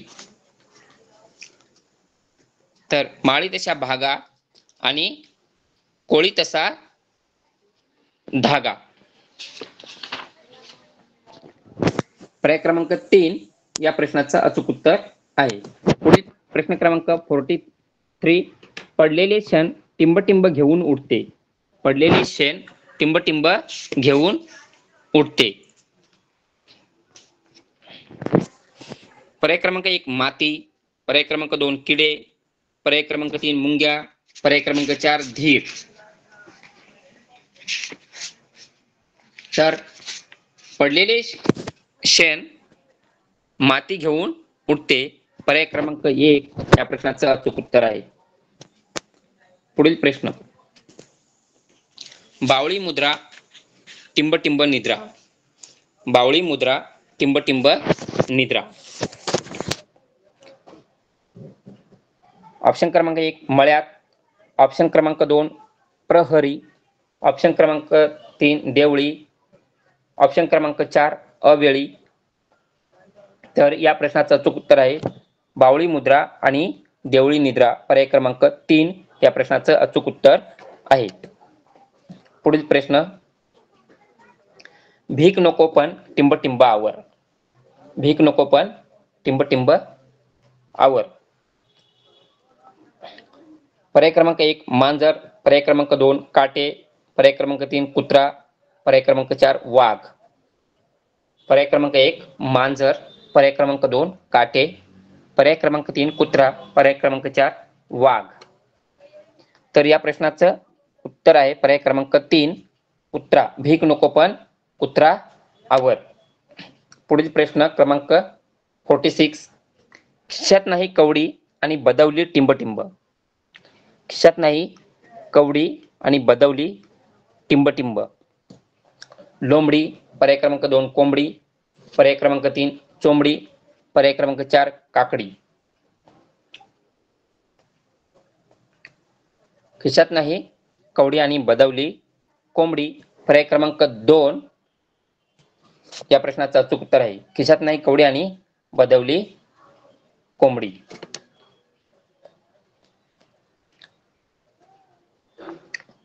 तर माळी तशा भागा आणि कोळी तसा धागा. पर्याय क्रमांक 3 या प्रश्नाचं अचूक उत्तर आहे. पुढील प्रश्न क्रमांक 43, पडलेले शेण टिंबटिंब घेऊन उठते. पडलेले शेण टिंबटिंब घेऊन उठते. पर्याय क्रमांक 1 माती, पर्याय क्रमांक 2 किडे, पर्याय क्रमांक 3 मुंग्या, पर्याय क्रमांक 4 धीर. तर पडलेले शेण माती घेऊन उठते. पर्याय क्रमांक 1 या प्रश्नाचं अचूक उत्तर आहे. पुढील प्रश्न, बावळी मुद्रा टिंबटिंब निद्रा. बावळी मुद्रा टिंबटिंब निद्रा. ऑप्शन क्रमांक 1 मळ्यात, ऑप्शन क्रमांक 2 प्रहरी, ऑप्शन क्रमांक 3 देवळी, ऑप्शन क्रमांक 4 अवेळी. तर या प्रश्नाचं अचूक उत्तर आहे बावळी मुद्रा आणि देवळी निद्रा. पर्याय क्रमांक 3 या प्रश्नाचं अचूक उत्तर आहे. पुढील प्रश्न, भीक नको पण टिंबटिंब आवर. भीक नको पण टिंबटिंब आवर. पर्याय क्रमांक 1 मांजर, पर्याय क्रमांक 2 काटे, पर्याय क्रमांक 3 कुत्रा, पर्याय क्रमांक 4 वाघ. पर्याय क्रमांक 1 मांजर, पर्याय क्रमांक 2 काटे, पर्याय क्रमांक 3 कुत्रा, पर्याय क्रमांक 4 वाघ. तर या प्रश्नाचं उत्तर आहे पर्याय क्रमांक 3 कुत्रा. भीक नको पण कुत्रा आवर. पुढील प्रश्न क्रमांक 46, खिशात नाही कवडी आणि बदवली टिंबटिंब. खिशात नाही कवडी आणि बदवली टिंबटिंब. लोंबडी, पर्याय क्रमांक 2 कोंबडी, पर्याय क्रमांक 3 चोंबडी, पर्याय क्रमांक 4 काकडी. खिशात नाही कवडी आणि बदवली कोंबडी. पर्याय क्रमांक 2 या प्रश्नाचं अचूक उत्तर आहे. खिशात नाही कवडी आणि बदवली कोंबडी.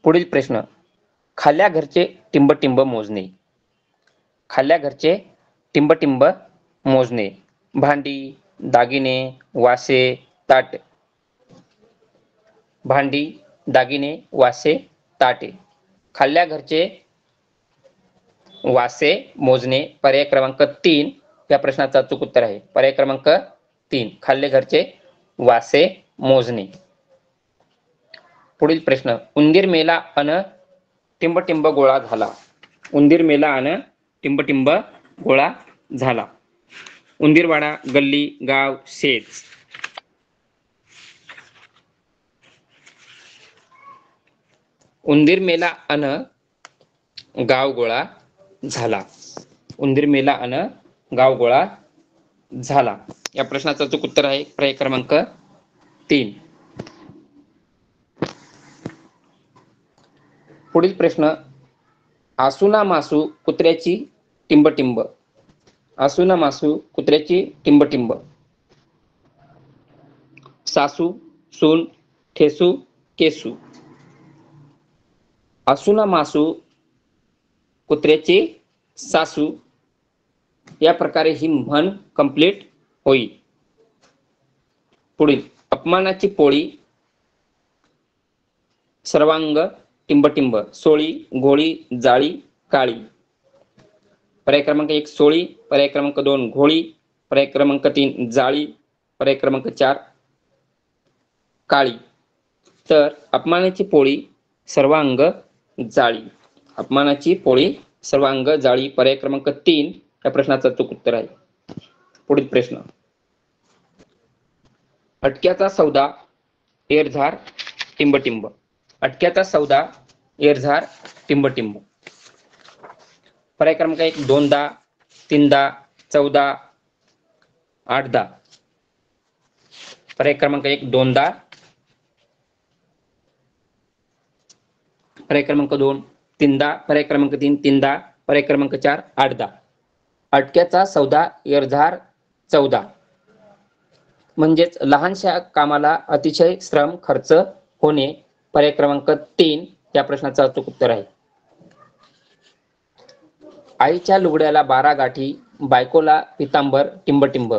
पुढील प्रश्न, खाल्ल्या घरचे टिंबटिंब मोजणे. खाल्ल्या घरचे टिंबटिंब मोजणे. भांडी, दागिने, वासे, ताट. भांडी, दागिने, वासे, ताटे. खाल्ल्या घरचे वासे मोजणे. पर्याय क्रमांक 3 या प्रश्नाचं अचूक उत्तर आहे. पर्याय क्रमांक 3 खाल्ले घरचे वासे मोजणे. पुढील प्रश्न. उंदीर मेला अन टिंबटिंब गोळा झाला. उंदीर मेला अन टिंबटिंब गोळा झाला. उंदीरवाडा, गल्ली, गाव, शेत. उंदीर मेला अन गाव गोळा झाला. उंदीर मेला अन गाव गोळा झाला. या प्रश्नाचं अचूक उत्तर आहे पर्याय क्रमांक 3. पुढील प्रश्न. आसुना मासू कुत्र्याची टिंबटिंब. आसुना मासू कुत्र्याची टिंबटिंब. सासू, सून, ठेसू, केसू. आसुना मासू कुत्र्याची सासू या प्रकारे ही म्हण कंप्लीट होईल. पुढील. अपमानाची पोळी सर्वांग टिंबटिंब. सोळी, घोळी, जाळी, काळी. पर्याय क्रमांक 1 सोळी, पर्याय क्रमांक 2 घोळी, पर्याय क्रमांक 3 जाळी, पर्याय क्रमांक 4 काळी. तर अपमानाची पोळी सर्वांग जाळी. अपमानाची पोळी सर्वांग जाळी पर्याय क्रमांक 3 या प्रश्नाचं अचूक उत्तर आहे. पुढील प्रश्न. अटक्याचा सौदा एरझार टिंबटिंब. अटक्याचा सौदा एरझार टिंबटिंब. पर्याय क्रमांक 1 दोनदा, तीनदा, 14, 8दा. पर्याय क्रमांक 1 दोनदा, पर्याय क्रमांक 2 तीनदा, पर्याय क्रमांक 3 तीनदा, पर्याय क्रमांक 4 8दा. अटक्याचा सौदा एरझार 14 म्हणजेच लहानशा कामाला अतिशय श्रम खर्च होणे. पर्याय क्रमांक 3 या प्रश्नाचं अचूक उत्तर आहे. आईच्या लुगड्याला 12 गाठी, बायकोला पितांबर टिंबटिंब.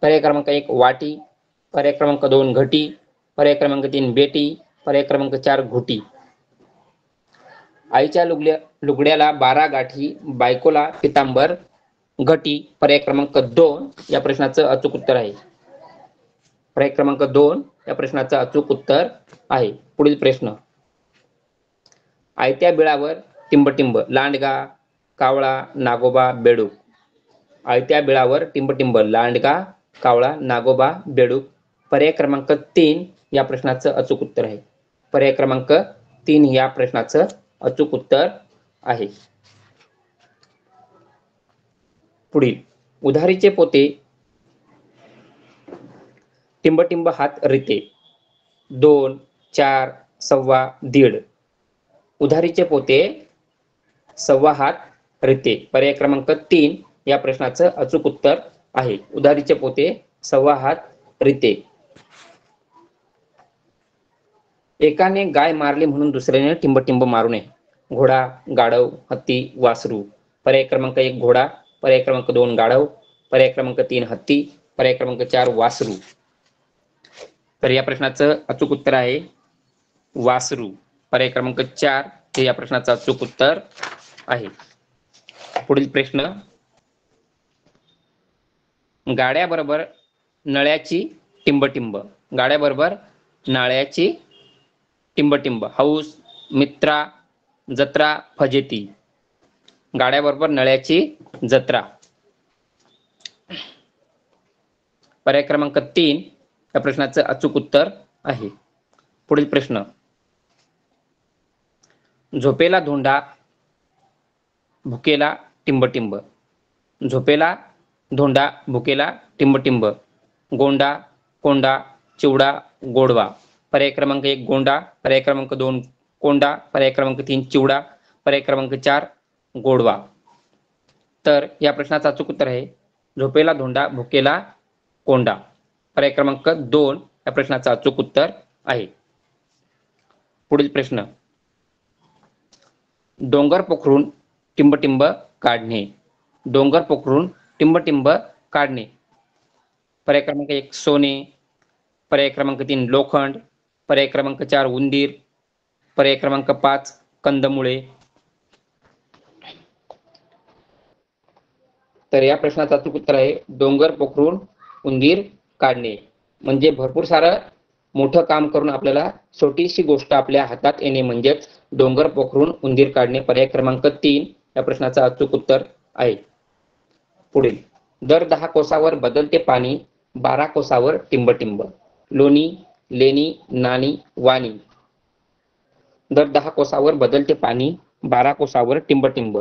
पर्याय क्रमांक 1 वाटी, पर्याय क्रमांक 2 घटी, पर्याय क्रमांक 3 बेटी, पर्याय क्रमांक 4 घुटी. आईच्या लुगड्याला 12 गाठी, बायकोला पितांबर, घटी. पर्याय क्रमांक 2 या प्रश्नाचं अचूक उत्तर आहे. पर्याय क्रमांक 2 या प्रश्नाचं अचूक उत्तर आहे. पुढील प्रश्न. आयत्या बिळावर टिंबटिंब. लांडगा, कावळा, नागोबा, बेडूक. आयत्या बिळावर टिंबटिंब. लांडगा, कावळा, नागोबा, बेडूक. पर्याय क्रमांक 3 या प्रश्नाचं अचूक उत्तर आहे. पर्याय क्रमांक 3 या प्रश्नाचं अचूक उत्तर आहे. पुढील. उधारीचे पोते टिंबटिंब हात रिते. 2, 4, सव्वा, दीड. उधारीचे पोते सव्वा हात रिते. पर्याय क्रमांक 3 या प्रश्नाचं अचूक उत्तर आहे. उधारीचे पोते सव्वा हात रिते. एकाने गाय मारली म्हणून दुसऱ्याने टिंबटिंब मारू नये. घोडा, गाढव, हत्ती, वासरू. पर्याय क्रमांक 1 घोडा, पर्याय क्रमांक 2 गाढव, पर्याय क्रमांक 3 हत्ती, पर्याय क्रमांक 4 वासरू. तर या प्रश्नाचं अचूक उत्तर आहे वासरू. पर्याय क्रमांक 4 हे या प्रश्नाचं अचूक उत्तर आहे. पुढील प्रश्न. गाड्याबरोबर नळ्याची टिंबटिंब. गाड्याबरोबर नळ्याची टिंबटिंब. हौस, मित्रा, जत्रा, फजेती. गाड्याबरोबर नळ्याची जत्रा. पर्याय क्रमांक 3 या प्रश्नाचं अचूक उत्तर आहे. पुढील प्रश्न. झोपेला धोंडा, भुकेला टिंबटिंब. झोपेला धोंडा, भुकेला टिंबटिंब. गोंडा, कोंडा, चिवडा, गोडवा. पर्याय क्रमांक 1 गोंडा, पर्याय क्रमांक 2 कोंडा, पर्याय क्रमांक 3 चिवडा, पर्याय क्रमांक 4 गोडवा. तर या प्रश्नाचं अचूक उत्तर आहे झोपेला धोंडा, भुकेला कोंडा. पर्याय क्रमांक 2 या प्रश्नाचं अचूक उत्तर आहे. पुढील प्रश्न. डोंगर पोखरून टिंबटिंब काढणे. डोंगर पोखरून टिंबटिंब काढणे. पर्याय क्रमांक 1 सोने, पर्याय क्रमांक 3 लोखंड, पर्याय क्रमांक 4 उंदीर, पर्याय क्रमांक 5 कंदमुळे. तर या प्रश्नाचं अचूक उत्तर आहे डोंगर पोखरून उंदीर काढणे. म्हणजे भरपूर सारं मोठं काम करून आपल्याला छोटीशी गोष्ट आपल्या हातात येणे म्हणजेच डोंगर पोखरून उंदीर काढणे. पर्याय क्रमांक 3 या प्रश्नाचं अचूक उत्तर आहे. पुढील, दर 10 कोसावर बदलते पाणी, 12 कोसावर टिंबटिंब. लोणी, लेणी, नाणी, वाणी. दर 10 कोसावर बदलते पाणी, 12 कोसावर टिंबटिंब.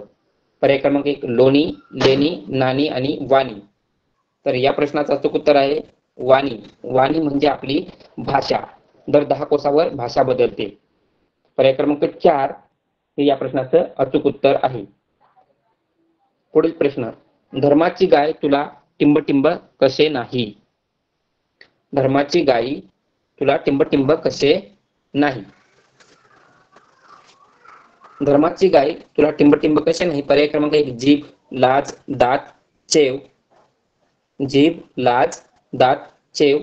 पर्याय क्रमांक 1 लोणी, लेणी, नाणी आणि वाणी. तर या प्रश्नाचं अचूक उत्तर आहे वाणी. वाणी म्हणजे आपली भाषा. दर 10 कोसावर भाषा बदलते. पर्याय क्रमांक 4 हे या प्रश्नाचं अचूक उत्तर आहे. पुढील प्रश्न, धर्माची गाय तुला टिंबटिंब कसे नाही. धर्माची गाई तुला टिंबटिंब कसे नाही. धर्माची गाय तुला टिंबटिंब कसे नाही. पर्याय क्रमांक 1 जीभ, लाज, दात, चेव. जीभ, लाज, दात, चेव.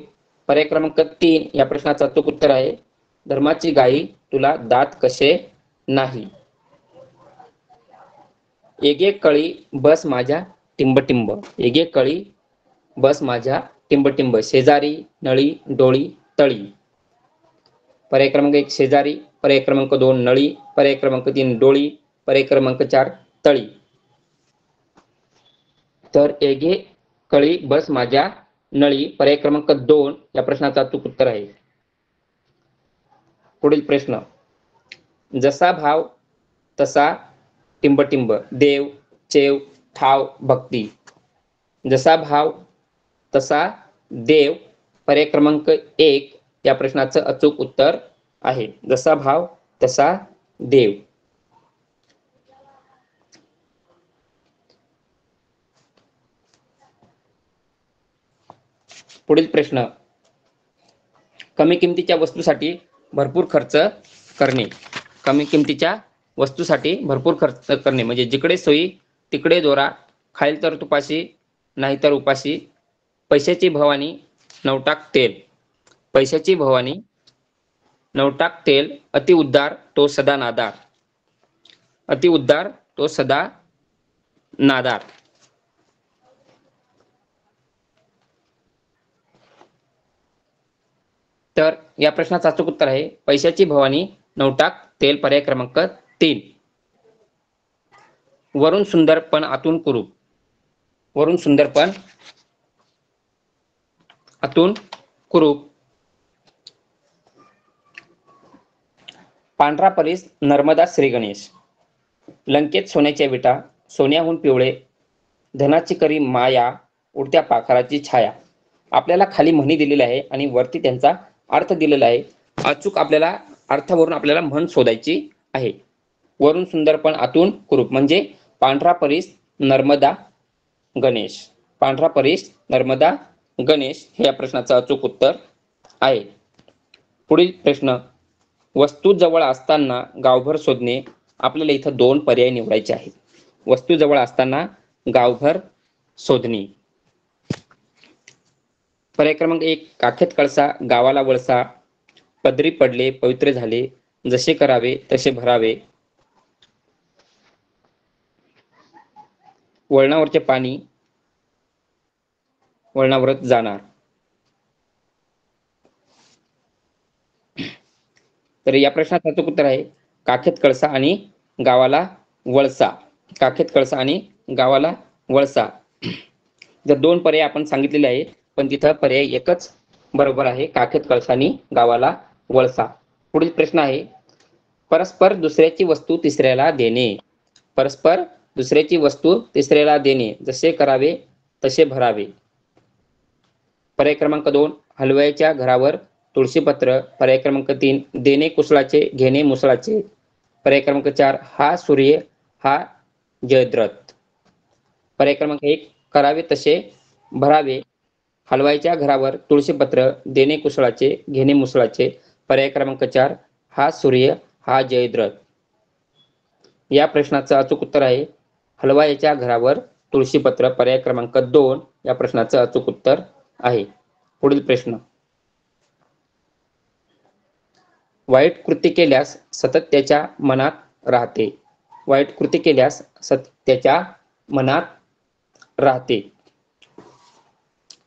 पर्याय क्रमांक 3 या प्रश्नाचं अचूक उत्तर आहे धर्माची गाई तुला दात कसे नाही. एगे कळी बस माझ्या टिंबटिंब. एगे कळी बस माझ्या टिंबटिंब. शेजारी, नळी, डोळी, तळी. पर्याय क्रमांक 1 शेजारी, पर्याय क्रमांक 2 नळी, पर्याय क्रमांक 3 डोळी, पर्याय क्रमांक 4 तळी. तर एगे कळी बस माझ्या नळी पर्याय क्रमांक 2 या प्रश्नाचं अचूक उत्तर आहे. पुढील प्रश्न, जसा भाव तसा टिंबटिंब. देव, चेव, ठाव, भक्ती. जसा भाव तसा देव पर्याय क्रमांक 1 या प्रश्नाचं अचूक उत्तर आहे. जसा भाव तसा देव. पुढील प्रश्न, कमी किमतीच्या वस्तूसाठी भरपूर खर्च करणे. कमी किमतीच्या वस्तूसाठी भरपूर खर्च करणे म्हणजे जिकडे सोयी तिकडे दोरा, खाईल तर तुपाशी नाही तर उपाशी. पैशाची भवानी नवटाक तेल. पैशाची भवानी नवटाक तेल. अति उद्धार तो सदा नादार. अति उद्धार तो सदा नादार. तर या प्रश्नाचं अचूक उत्तर आहे पैशाची भवानी नवटाक तेल. पर्याय क्रमांक 3. वरून सुंदर पण आतून कुरूप. वरून सुंदर पण आतून कुरूप. पांढरा परीस नर्मदा श्री गणेश. लंकेत सोन्याच्या विटा, सोन्याहून पिवळे. धनाची करी माया, उडत्या पाखराची छाया. आपल्याला खाली म्हणी दिलेली आहे आणि वरती त्यांचा अर्थ दिलेला आहे. अचूक आपल्याला अर्थावरून आपल्याला म्हण शोधायची आहे. वरून सुंदर पण आतून कुरूप म्हणजे पांढरा परीस नर्मदा गणेश. पांढरा परीस नर्मदा गणेश हे या प्रश्नाचं अचूक उत्तर आहे. पुढील प्रश्न, वस्तू जवळ असताना गावभर शोधणे. आपल्याला इथं 2 पर्याय निवडायचे आहेत. वस्तू जवळ असताना गावभर शोधणे. पर्याय क्रमांक 1 काखेत कळसा, गावाला वळसा. पदरी पडले पवित्र झाले, जसे करावे तसे भरावे. वळणावरचे पाणी वळणावरच जाणार. तर या प्रश्नाचं अचूक उत्तर आहे काखेत कळसा आणि गावाला वळसा. काखेत कळसा आणि गावाला वळसा. जर 2 पर्याय आपण सांगितलेले आहे पण तिथं पर्याय एकच बरोबर आहे, काखेत कळसा आणि गावाला वळसा. पुढील प्रश्न आहे, परस्पर दुसऱ्याची वस्तू तिसऱ्याला देणे. परस्पर दुसऱ्याची वस्तू तिसऱ्याला देणे, जसे करावे तसे भरावे. पर्याय क्रमांक 2 हलवाईच्या घरावर तुळशीपत्र. पर्याय क्रमांक 3 देणे कुसळाचे घेणे मुसळाचे. पर्याय क्रमांक 4 हा सूर्य हा जयद्रथ. पर्याय क्रमांक 1 करावे तसे भरावे. हलवाईच्या घरावर तुळशीपत्र, देणे कुसळाचे घेणे मुसळाचे. पर्याय क्रमांक 4 हा सूर्य हा जयद्रथ. या प्रश्नाचं अचूक उत्तर आहे हलवाईच्या घरावर तुळशीपत्र. पर्याय क्रमांक 2 या प्रश्नाचं अचूक उत्तर आहे. पुढील प्रश्न. वाईट कृती केल्यास सतत त्याच्या मनात राहते. वाईट कृती केल्यास सतत त्याच्या मनात राहते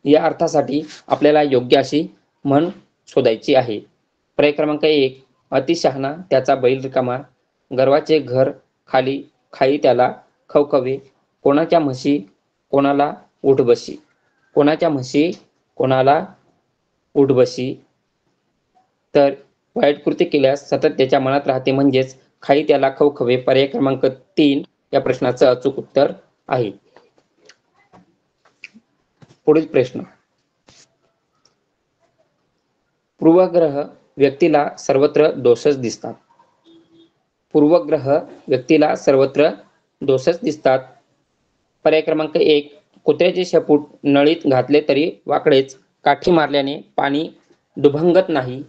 या अर्थासाठी आपल्याला योग्य अशी म्हण शोधायची आहे. पर्याय क्रमांक 1 अति शहाणा त्याचा बैल रिकामा. गर्वाचे घर खाली खाई त्याला खवखवे. कोणाच्या म्हशी कोणाला उठबशी. कोणाच्या म्हशी कोणाला उठबशी. तर वाईट कृती केल्यास सतत त्याच्या मनात राहते म्हणजेच खाई त्याला खवखवे. पर्याय क्रमांक 3 या प्रश्नाचं अचूक उत्तर आहे. पुढील प्रश्न. पूर्वग्रह व्यक्तीला सर्वत्र दोषच दिसतात. पूर्वग्रह व्यक्तीला सर्वत्र दोषच दिसतात. पर्याय क्रमांक 1 कुत्र्याचे शेपूट नळीत घातले तरी वाकडेच. काठी मारल्याने पाणी दुभंगत नाही.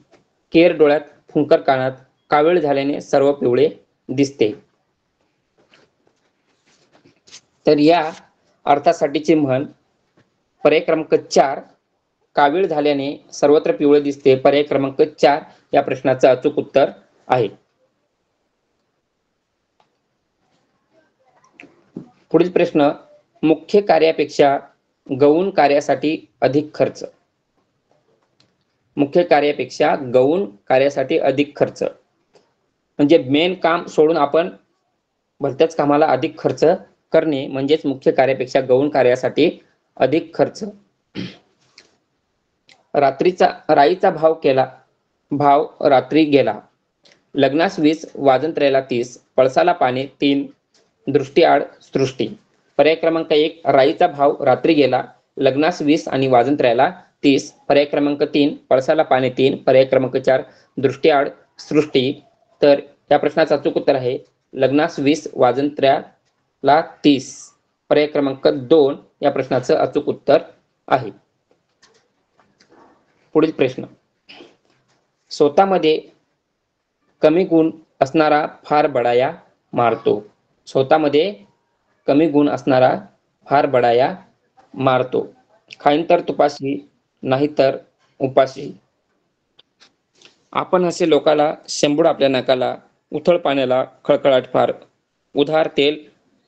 केर डोळ्यात फुंकर कानात. कावीळ झाल्याने सर्व पिवळे दिसते. तर या अर्थासाठीची म्हण पर्याय क्रमांक 4 कावीळ झाल्याने सर्वत्र पिवळे दिसते. पर्याय क्रमांक 4 या प्रश्नाचं अचूक उत्तर आहे. पुढील प्रश्न. मुख्य कार्यापेक्षा गौण कार्यासाठी अधिक खर्च. मुख्य कार्यापेक्षा गौण कार्यासाठी अधिक खर्च म्हणजे मेन काम सोडून आपण भलत्याच कामाला अधिक खर्च करणे म्हणजेच मुख्य कार्यापेक्षा गौण कार्यासाठी अधिक खर्च. राईचा भाव रात्री गेला. लग्नास 20 वाजंत्र्याला 30. पळसाला पाने 3 दृष्टीआड सृष्टी. पर्याय क्रमांक 1 राईचा भाव रात्री गेला. लग्नास 20 आणि वाजंत्र्याला 30. पर्याय क्रमांक 3 पळसाला पाने 3. पर्याय क्रमांक 4 दृष्टीआड सृष्टी. तर या प्रश्नाचं अचूक उत्तर आहे लग्नास 20 वाजंत्र्याला 30. पर्याय क्रमांक 2 या प्रश्नाचं अचूक उत्तर आहे. पुढील प्रश्न. स्वतःमध्ये कमी गुण असणारा फार बडाया मारतो. स्वतःमध्ये कमी गुण असणारा फार बडाया मारतो. खाईन तर तुपाशी नाही तर उपाशी. आपण असे लोकाला शेंबूड आपल्या नाकाला. उथळ पाण्याला खळखळाट फार. उधार तेल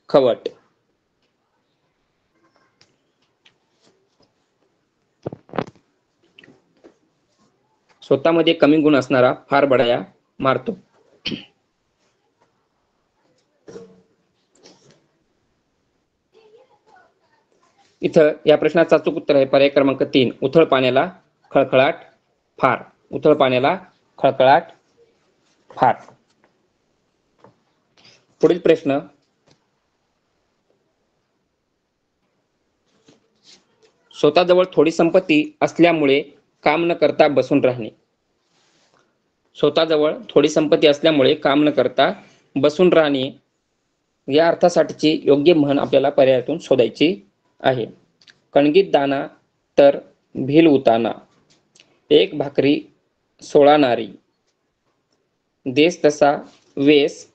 खवट. स्वतःमध्ये कमी गुण असणारा फार बडाया मारतो. इथं या प्रश्नाचं अचूक उत्तर आहे पर्याय क्रमांक 3 उथळ पाण्याला खळखळाट फार. उथळ पाण्याला खळखळाट फार. पुढील प्रश्न. स्वतःजवळ थोडी संपत्ती असल्यामुळे काम न करता बसून राहणे. स्वतःजवळ थोडी संपत्ती असल्यामुळे काम न करता बसून राहणे या अर्थासाठीची योग्य म्हण आपल्याला पर्यायातून शोधायची आहे. कणगीत दाना तर भिल उताना. एक भाकरी 16 नारी. देस तसा वेस.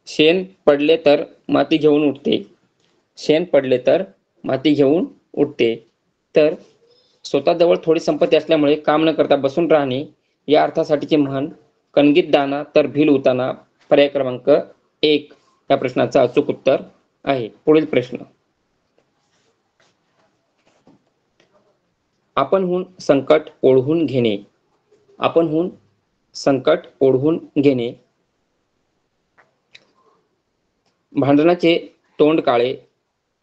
शेण पडले तर माती घेऊन उठते. शेण पडले तर माती घेऊन उठते. तर स्वतःजवळ थोडी संपत्ती असल्यामुळे काम न करता बसून राहणे या अर्थासाठीची म्हण कणगीत दाना तर भिल उताना. पर्याय क्रमांक 1 या प्रश्नाचं अचूक उत्तर आहे. पुढील प्रश्न. आपणहून संकट ओढवून घेणे. आपणहून संकट ओढवून घेणे. भांडणाचे तोंड काळे.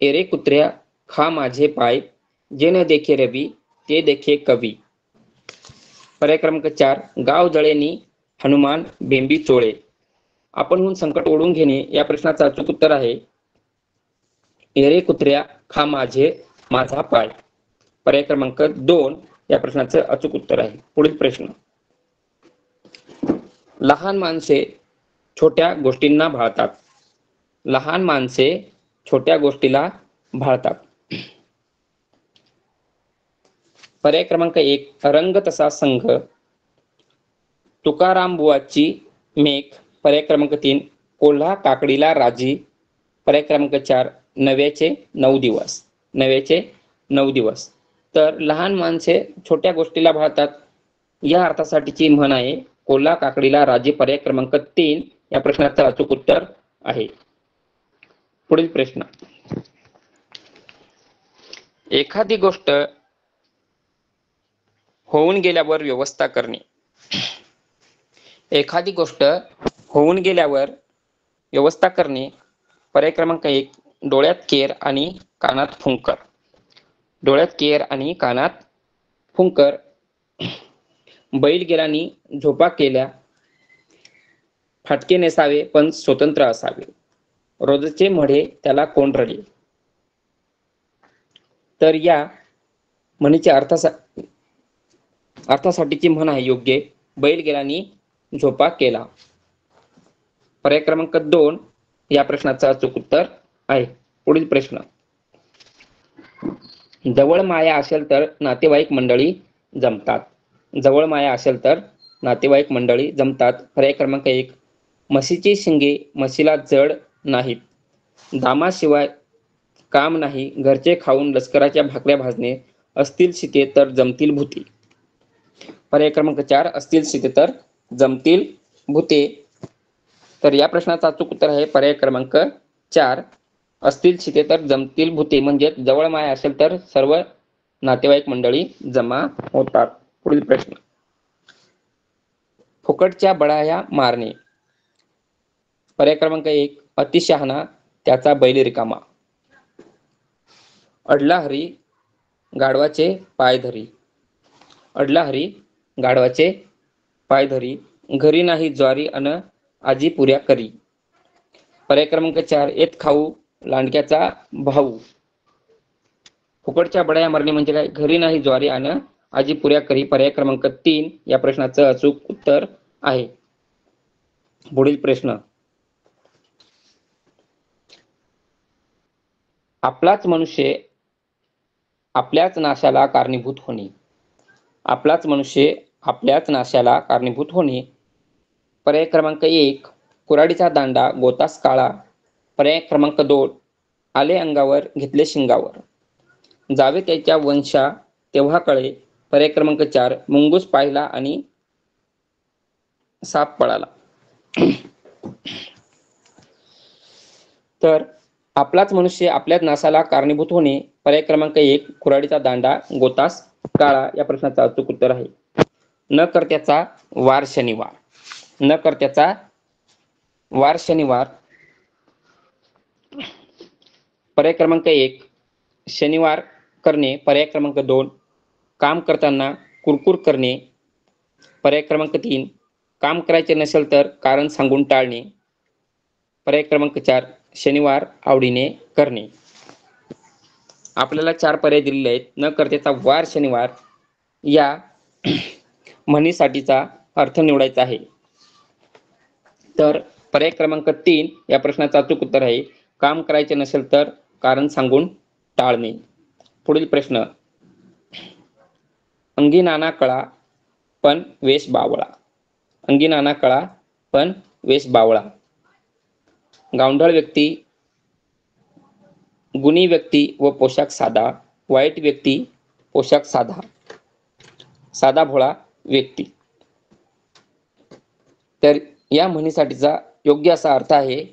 एरे कुत्र्या खा माझे पाय. जे न देखे रवी ते देखे कवी. पर्याय क्रमांक 4 गाव जळेनी हनुमान बेंबी चोळे. आपणहून संकट ओढवून घेणे या प्रश्नाचं अचूक उत्तर आहे एरे कुत्र्या खा माझा पाय. पर्याय क्रमांक 2 या प्रश्नाचं अचूक उत्तर आहे. पुढील प्रश्न. लहान माणसे छोट्या गोष्टींना भाळतात. लहान माणसे छोट्या गोष्टीला भाळतात. पर्याय क्रमांक 1 रंग तसा संघ. तुकाराम बुवाची मेघ. पर्याय क्रमांक 3 कोल्हा काकडीला राजी. पर्याय क्रमांक 4 नव्याचे 9 दिवस. नव्याचे 9 दिवस. तर लहान माणसे छोट्या गोष्टीला भाळतात या अर्थासाठीची म्हण आहे कोल्हा काकडीला राजी. पर्याय क्रमांक 3 या प्रश्नाचं अचूक उत्तर आहे. पुढील प्रश्न, एखादी गोष्ट होऊन गेल्यावर व्यवस्था करणे. एखादी गोष्ट होऊन गेल्यावर व्यवस्था करणे. पर्याय क्रमांक 1 डोळ्यात केर आणि कानात फुंकर. डोळ्यात केर आणि कानात फुंकर. बैल गेल्यानी झोपा केल्या. फाटके नेसावे पण स्वतंत्र असावे. रोजचे मढे त्याला कोण रडे. तर या म्हणीच्या अर्थासाठीची म्हण आहे योग्य बैल गेल्यानी झोपा केला. पर्याय क्रमांक 2 या प्रश्नाचं अचूक उत्तर आहे. पुढील प्रश्न, जवळ माया असेल तर नातेवाईक मंडळी जमतात. जवळ माया असेल तर नातेवाईक मंडळी जमतात. पर्याय क्रमांक 1 म्हशीची शिंगे म्हशीला जड नाहीत. दामाशिवाय काम नाही. घरचे खाऊन लष्कराच्या भाकऱ्या भाजणे. असतील शिते तर जमतील भूते. पर्याय क्रमांक 4 असतील शिते तर जमतील भूते. तर या प्रश्नाचं अचूक उत्तर आहे पर्याय क्रमांक 4 असतील शिते तर जमतील भूते. म्हणजे जवळ माया असेल तर सर्व नातेवाईक मंडळी जमा होतात. पुढील प्रश्न, फुकटच्या बडाया मारणे. पर्याय क्रमांक 1 अतिशहाणा त्याचा बैल रिकामा. अडला हरी गाढवाचे पाय धरी. अडला हरी गाढवाचे पाय धरी. घरी नाही ज्वारी अन आजी पुऱ्या करी. पर्याय क्रमांक 4 येत खाऊ लांडक्याचा भाऊ. फुकटच्या बडाया मारणे म्हणजे काय? घरी नाही ज्वारी अन आजी पुऱ्या करी. पर्याय क्रमांक 3 या प्रश्नाचं अचूक उत्तर आहे. पुढील प्रश्न, आपलाच मनुष्य आपल्याच नाशाला कारणीभूत होणे. आपलाच मनुष्य आपल्याच नाशाला कारणीभूत होणे. पर्याय क्रमांक 1 कुऱ्हाडीचा दांडा गोतास काळा. पर्याय क्रमांक 2 आले अंगावर घेतले शिंगावर. जावे त्याच्या वंशा तेव्हा कळे. पर्याय क्रमांक 4 मुंगूस पाहिला आणि साप पळाला. तर आपलाच मनुष्य आपल्याच नाशाला कारणीभूत होणे. पर्याय क्रमांक 1 कुऱ्हाडीचा दांडा गोतास काळा या प्रश्नाचं अचूक उत्तर आहे. न कर्त्याचा वार शनिवार. न कर्त्याचा वार शनिवार. पर्याय क्रमांक 1 शनिवार करणे. पर्याय क्रमांक 2 काम करताना कुरकुर करणे. पर्याय क्रमांक 3 काम करायचे नसेल तर कारण सांगून टाळणे. पर्याय क्रमांक 4 शनिवार आवडीने करणे. आपल्याला 4 पर्याय दिलेले आहेत. न कर्त्याचा वार शनिवार या म्हणीसाठीचा अर्थ निवडायचा आहे. तर पर्याय क्रमांक 3 या प्रश्नाचं अचूक उत्तर आहे काम करायचे नसेल तर कारण सांगून टाळणे. पुढील प्रश्न, अंगी नाना कळा पण वेश बावळा. अंगी नाना कळा पण वेश बावळा. गावंढळ व्यक्ती, गुणी व्यक्ती व पोशाख साधा. वाईट व्यक्ती पोशाख साधा. साधा भोळा व्यक्ती. तर या म्हणीसाठीचा योग्य असा अर्थ आहे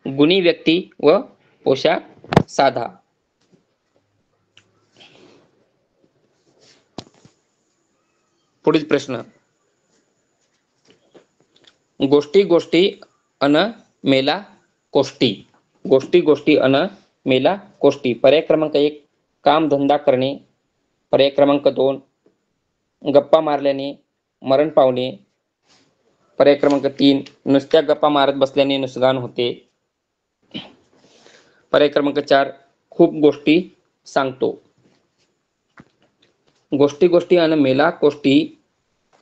गुणी व्यक्ती व पोशाख साधा. पुढील प्रश्न, गोष्टी गोष्टी अन मेला कोष्टी. गोष्टी गोष्टी अन मेला कोष्टी. पर्याय क्रमांक 1 काम धंदा करणे. पर्याय क्रमांक 2 गप्पा मारल्याने मरण पावणे. पर्याय क्रमांक 3 नुसत्या गप्पा मारत बसल्याने नुकसान होते. पर्याय क्रमांक 4 खूप गोष्टी सांगतो. गोष्टी गोष्टी अन मेला कोष्टी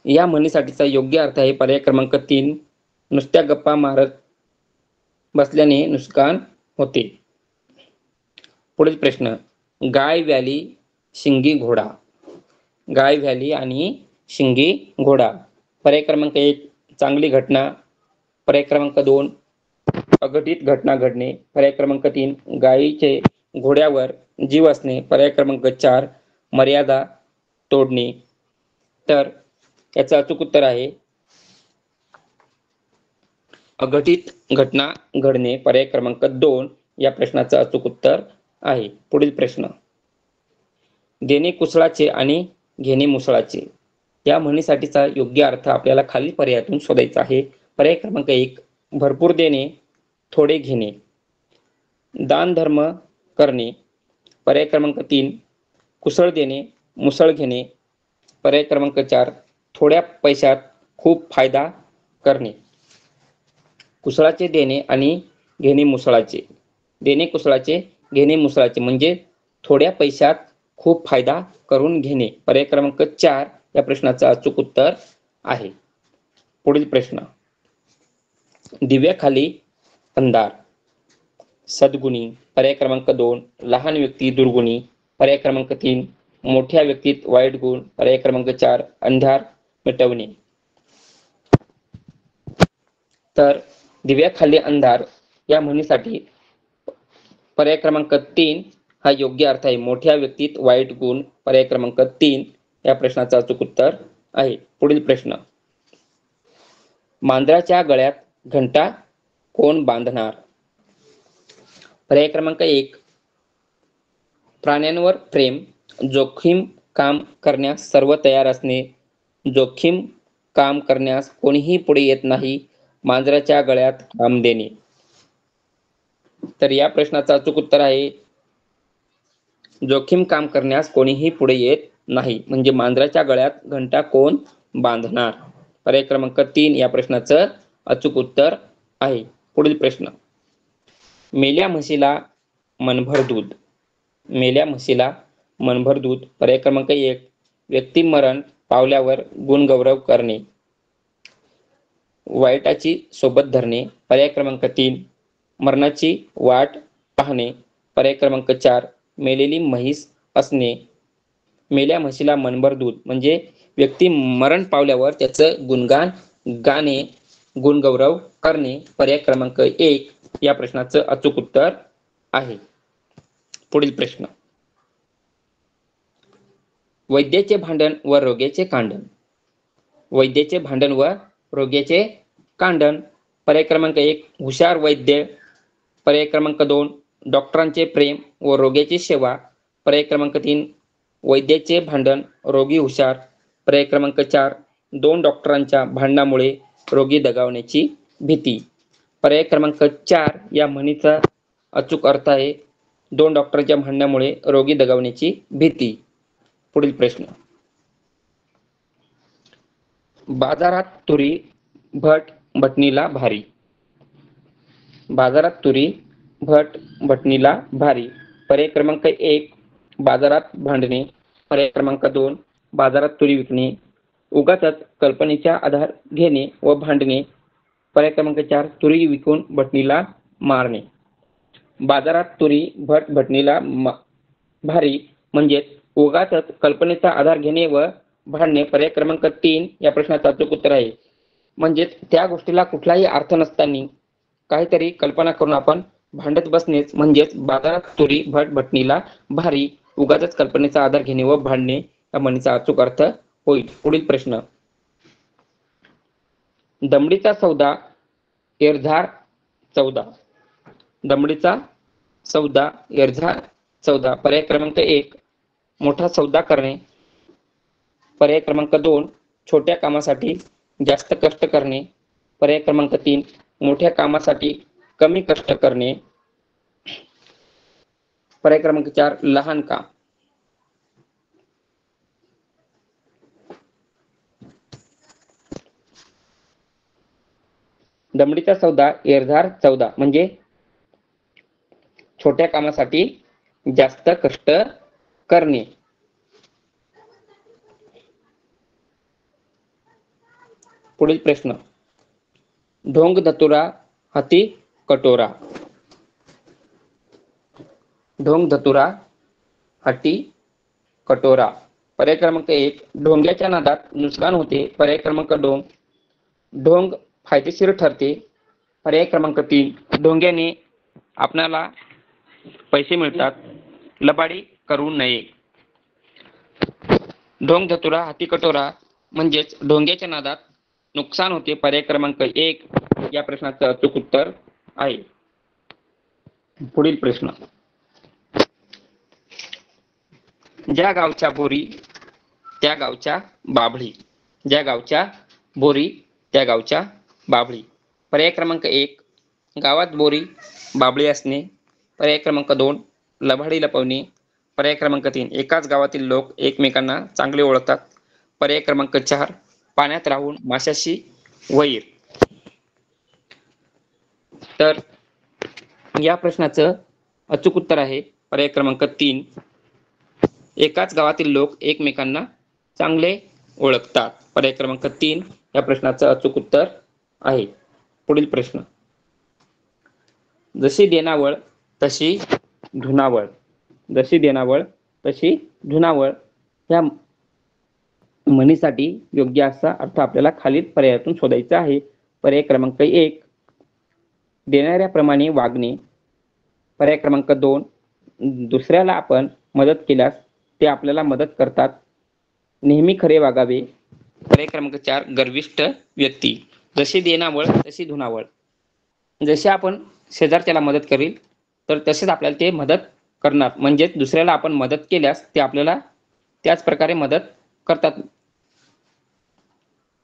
या म्हणीसाठीचा योग्य अर्थ आहे पर्याय क्रमांक 3 नुसत्या गप्पा मारत बसल्याने नुकसान होते. पुढील प्रश्न, गाय व्याली शिंगी घोडा. गाय व्याली आणि शिंगी घोडा. पर्याय क्रमांक 1 चांगली घटना. पर्याय क्रमांक 2 अघटित घटना घडणे, पर्याय क्रमांक 3 गायीचे घोड्यावर जीव असणे, पर्याय क्रमांक 4 मर्यादा तोडणे. तर याचं अचूक उत्तर आहे अघटित घटना घडणे, पर्याय क्रमांक 2 या प्रश्नाचं अचूक उत्तर आहे. पुढील प्रश्न, देणे कुसळाचे आणि घेणे मुसळाचे या म्हणीसाठीचा योग्य अर्थ आपल्याला खालील पर्यायातून शोधायचा आहे. पर्याय क्रमांक 1 भरपूर देणे थोडे घेणे, दान धर्म करणे, पर्याय क्रमांक 3 कुसळ देणे मुसळ घेणे, पर्याय क्रमांक 4 थोड्या पैशात खूप फायदा करणे. कुसळाचे देणे आणि घेणे मुसळाचे, देणे कुसळाचे घेणे मुसळाचे म्हणजे थोड्या पैशात खूप फायदा करून घेणे. पर्याय क्रमांक 4 या प्रश्नाचं अचूक उत्तर आहे. पुढील प्रश्न, दिव्याखाली अंधार सद्गुणी, पर्याय क्रमांक 2 लहान व्यक्ती दुर्गुणी, पर्याय क्रमांक 3 मोठ्या व्यक्तीत वाईट गुण, पर्याय क्रमांक 4 अंधार मिटवणे. तर दिव्याखाली अंधार या म्हणीसाठी पर्याय क्रमांक 3 हा योग्य अर्थ आहे. मोठ्या व्यक्तीत वाईट गुण, पर्याय क्रमांक 3 या प्रश्नाचं अचूक उत्तर आहे. पुढील प्रश्न, मांजराच्या गळ्यात घंटा कोण बांधणार? पर्याय क्रमांक 1 प्राण्यांवर प्रेम, जोखीम काम करण्यास सर्व तयार असणे, जोखीम काम करण्यास कोणीही पुढे येत नाही, मांजराच्या गळ्यात काम देणे. तर या प्रश्नाचं अचूक उत्तर आहे जोखीम काम करण्यास कोणीही पुढे येत नाही, म्हणजे मांजराच्या गळ्यात घंटा कोण बांधणार. पर्याय क्रमांक 3 या प्रश्नाचं अचूक उत्तर आहे. पुढील प्रश्न, मेल्या म्हशीला मनभर दूध, मेल्या म्हशीला मनभर दूध, पर्याय क्रमांक 1 व्यक्ती मरण पावल्यावर गुणगौरव करणे, वाईटाची सोबत धरणे, पर्याय क्रमांक 3 मरणाची वाट पाहणे, पर्याय क्रमांक 4 मेलेली म्हैस असणे. मेल्या म्हशीला मनभर दूध म्हणजे व्यक्ती मरण पावल्यावर त्याचं गुणगान गाणे, गुणगौरव करणे, पर्याय क्रमांक 1 या प्रश्नाचं अचूक उत्तर आहे. पुढील प्रश्न, वैद्याचे भांडण व रोग्याचे कांडण, वैद्याचे भांडण व रोग्याचे कांडण, पर्याय क्रमांक 1 हुशार वैद्य, पर्याय क्रमांक 2 डॉक्टरांचे प्रेम व रोग्याची सेवा, पर्याय क्रमांक 3 वैद्याचे भांडण रोगी हुशार, पर्याय क्रमांक 4 2 डॉक्टरांच्या भांडणामुळे रोगी दगावण्याची भीती. पर्याय क्रमांक 4 या म्हणीचा अचूक अर्थ आहे 2 डॉक्टरांच्या भांडणामुळे रोगी दगावण्याची भीती. पुढील प्रश्न, बाजारात तुरी भट भटणीला भारी, बाजारात तुरी भट भटणीला भारी, पर्याय क्रमांक 1 बाजारात भांडणे, पर्याय क्रमांक 2 बाजारात तुरी विकणे, उगाचच कल्पनेचा आधार घेणे व भांडणे, पर्याय क्रमांक 4 तुरी विकून भटणीला मारणे. बाजारात तुरी भट भटणीला भारी म्हणजे उगाचच कल्पनेचा आधार घेणे व भांडणे, पर्याय क्रमांक 3 या प्रश्नाचं अचूक उत्तर आहे. म्हणजे त्या गोष्टीला कुठलाही अर्थ नसताना काहीतरी कल्पना करून आपण भांडत बसणेच म्हणजेच बाजारात तुरी भट भटणीला भारी, उगाचच कल्पनेचा आधार घेणे व भांडणे या म्हणीचा अचूक अर्थ होईल. पुढील प्रश्न, दमडीचा सौदा एरझार चौदा, दमडीचा सौदा एरझार चौदा, पर्याय क्रमांक 1 मोठा सौदा करणे, पर्याय क्रमांक 2 छोट्या कामासाठी जास्त कष्ट करणे, पर्याय क्रमांक 3 मोठ्या कामासाठी कमी कष्ट करणे, पर्याय क्रमांक 4 लहान काम. दमडीचा सौदा एरझार चौदा म्हणजे छोट्या कामासाठी जास्त कष्ट करणे. पुढील प्रश्न, ढोंग धतुरा हाती कटोरा, ढोंग धतुरा हाती कटोरा, पर्याय क्रमांक 1 ढोंग्याच्या नादात नुकसान होते, पर्याय क्रमांक 2 ढोंग फायदेशीर ठरते, पर्याय क्रमांक 3, ढोंग्याने आपणाला पैसे मिळतात, लबाडी करू नये. ढोंग धतुरा हाती कटोरा म्हणजेच ढोंग्याच्या नादात नुकसान होते. पर्याय क्रमांक 1 या प्रश्नाचं अचूक उत्तर आहे. पुढील प्रश्न, ज्या गावच्या बोरी त्या गावच्या बाभळी. ज्या गावच्या बोरी त्या गावच्या बाभळी. पर्याय क्रमांक 1 गावात बोरी बाभळी असणे. पर्याय क्रमांक 2 लबाडी लपवणे. पर्याय क्रमांक 3 एकाच गावातील लोक एकमेकांना चांगले ओळखतात. पर्याय क्रमांक 4 पाण्यात राहून माशाशी वैर. तर या प्रश्नाचं अचूक उत्तर आहे पर्याय क्रमांक 3 एकाच गावातील लोक एकमेकांना चांगले ओळखतात. पर्याय क्रमांक 3 या प्रश्नाचं अचूक उत्तर आहे. पुढील प्रश्न, जशी देणावळ तशी धुनावळ. जशी देणावळ तशी धुनावळ या म्हणीसाठी योग्य असा अर्थ आपल्याला खालील पर्यायातून शोधायचा आहे. पर्याय क्रमांक 1 देणाऱ्याप्रमाणे वागणे. पर्याय क्रमांक 2 दुसऱ्याला आपण मदत केल्यास ते आपल्याला मदत करतात, नेहमी खरे वागावे. पर्याय क्रमांक 4 गर्विष्ठ व्यक्ती. जशी देणावळ तशी धुनावळ. जसे आपण शेजारच्याला मदत करील तर तसेच आपल्याला ते मदत करणार, म्हणजेच दुसऱ्याला आपण मदत केल्यास ते आपल्याला त्याच प्रकारे मदत करतात.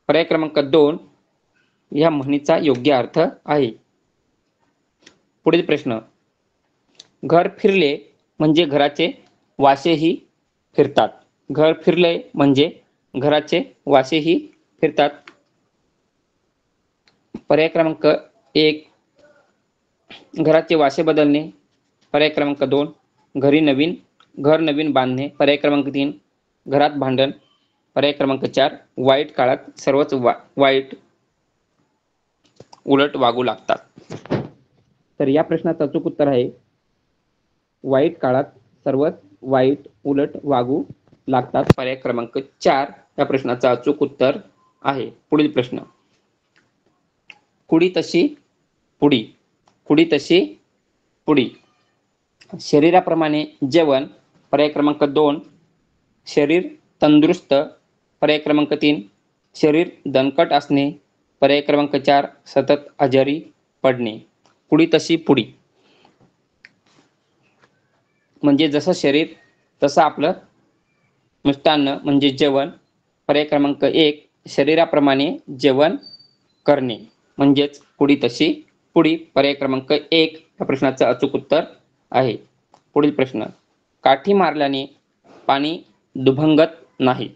पर्याय क्रमांक 2 या म्हणीचा योग्य अर्थ आहे. पुढील प्रश्न, घर फिरले म्हणजे घराचे वासेही फिरतात. घर फिरले म्हणजे घराचे वासेही फिरतात. पर्याय क्रमांक 1 घराचे वासे बदलणे. पर्याय क्रमांक 2 घर नवीन बांधणे. पर्याय क्रमांक 3 घरात भांडण. पर्याय क्रमांक 4 वाईट काळात सर्वच वाईट उलट वागू लागतात. तर या प्रश्नाचं अचूक उत्तर आहे वाईट काळात सर्वच वाईट उलट वागू लागतात. पर्याय क्रमांक 4 या प्रश्नाचं अचूक उत्तर आहे. पुढील प्रश्न, कुडी तशी पुडी. कुडी तशी पुडी. शरीराप्रमाणे जेवण. पर्याय क्रमांक 2 शरीर तंदुरुस्त. पर्याय क्रमांक 3 शरीर दणकट असणे. पर्याय क्रमांक 4 सतत आजारी पडणे. कुडी तशी पुडी म्हणजे जसं शरीर तसं आपलं मिष्टान्न म्हणजे जेवण. पर्याय क्रमांक 1 शरीराप्रमाणे जेवण करणे म्हणजेच कुडी तशी पुडी. पर्याय क्रमांक 1 या प्रश्नाचं अचूक उत्तर आहे. पुढील प्रश्न, काठी मारल्याने पाणी दुभंगत नाही.